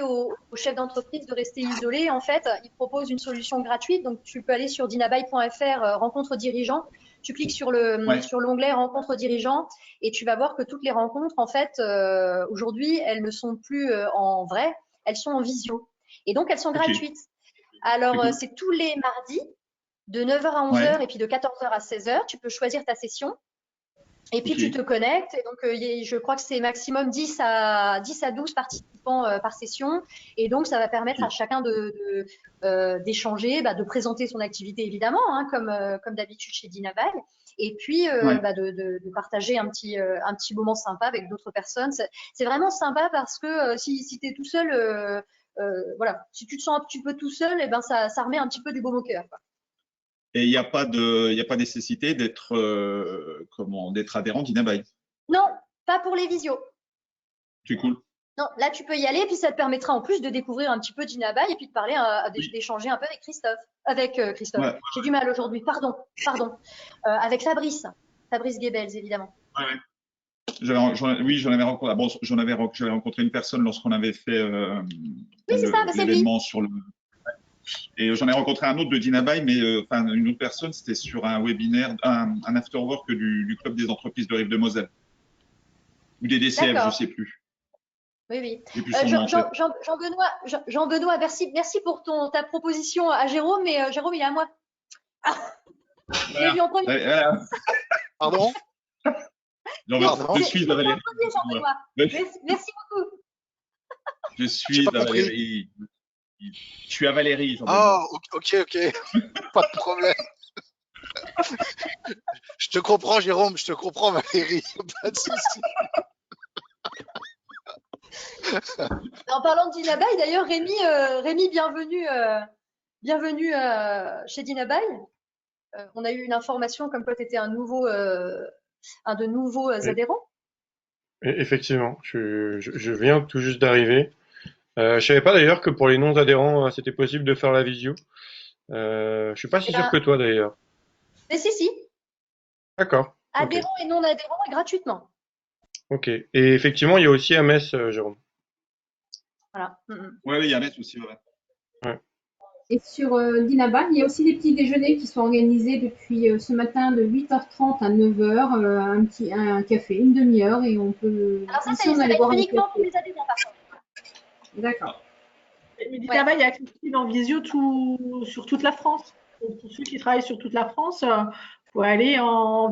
aux chefs d'entreprise de rester isolés. En fait, ils proposent une solution gratuite. Donc tu peux aller sur dinabai.fr rencontre dirigeants. Tu cliques sur l'onglet rencontre dirigeants et tu vas voir que toutes les rencontres en fait aujourd'hui elles ne sont plus en vrai, elles sont en visio et donc elles sont gratuites. Alors c'est tous les mardis de 9h à 11h et puis de 14h à 16h. Tu peux choisir ta session. Et puis, tu te connectes. Et donc, je crois que c'est maximum 10 à 12 participants par session. Et donc, ça va permettre à chacun d'échanger, de présenter son activité, évidemment, hein, comme d'habitude chez Dinabai. Et puis, de partager un petit moment sympa avec d'autres personnes. C'est vraiment sympa parce que si tu es tout seul, voilà, si tu te sens un petit peu tout seul, ça remet un petit peu du baume au cœur, quoi. Et il n'y a pas nécessité d'être adhérent d'Inabai? Non, pas pour les visios. C'est cool. Non, là tu peux y aller, puis ça te permettra en plus de découvrir un petit peu d'Inabai et puis de parler, d'échanger un peu avec Christophe. Ouais. J'ai du mal aujourd'hui, pardon. Avec Fabrice Goebbels, évidemment. Oui, j'en avais rencontré. Bon, j'avais rencontré une personne lorsqu'on avait fait l'événement sur le. Et j'en ai rencontré un autre de Dinabai, mais une autre personne, c'était sur un webinaire, un afterwork du Club des entreprises de Rive-de-Moselle. Ou des DCF, je ne sais plus. Oui. Jean-Benoît, merci pour ta proposition à Jérôme, mais Jérôme, il est à moi. Je l'ai vu en premier. Pardon? Je suis à Valérie. Merci beaucoup. Je suis à Valérie. Je suis à Valérie. Ah, ok. Pas de problème. Je te comprends, Jérôme. Je te comprends, Valérie. Pas de souci. En parlant de Dinabai, d'ailleurs, Rémi, bienvenue chez Dinabai. On a eu une information comme quoi tu étais un de nouveaux adhérents. Effectivement, je viens tout juste d'arriver. Je savais pas d'ailleurs que pour les non-adhérents, c'était possible de faire la visio. Je suis pas si sûr que toi d'ailleurs. Mais si. D'accord. Adhérents et non-adhérents gratuitement. Ok. Et effectivement, il y a aussi à Metz, Jérôme. Voilà. Oui, il y a Metz aussi. Ouais. Et sur Dinabai, il y a aussi des petits déjeuners qui sont organisés depuis ce matin de 8h30 à 9h, un café, une demi-heure, et on peut. Alors ça c'est uniquement pour les adhérents par contre. D'accord. Mais Dinabai est accessible en visio sur toute la France. Pour ceux qui travaillent sur toute la France, il faut aller en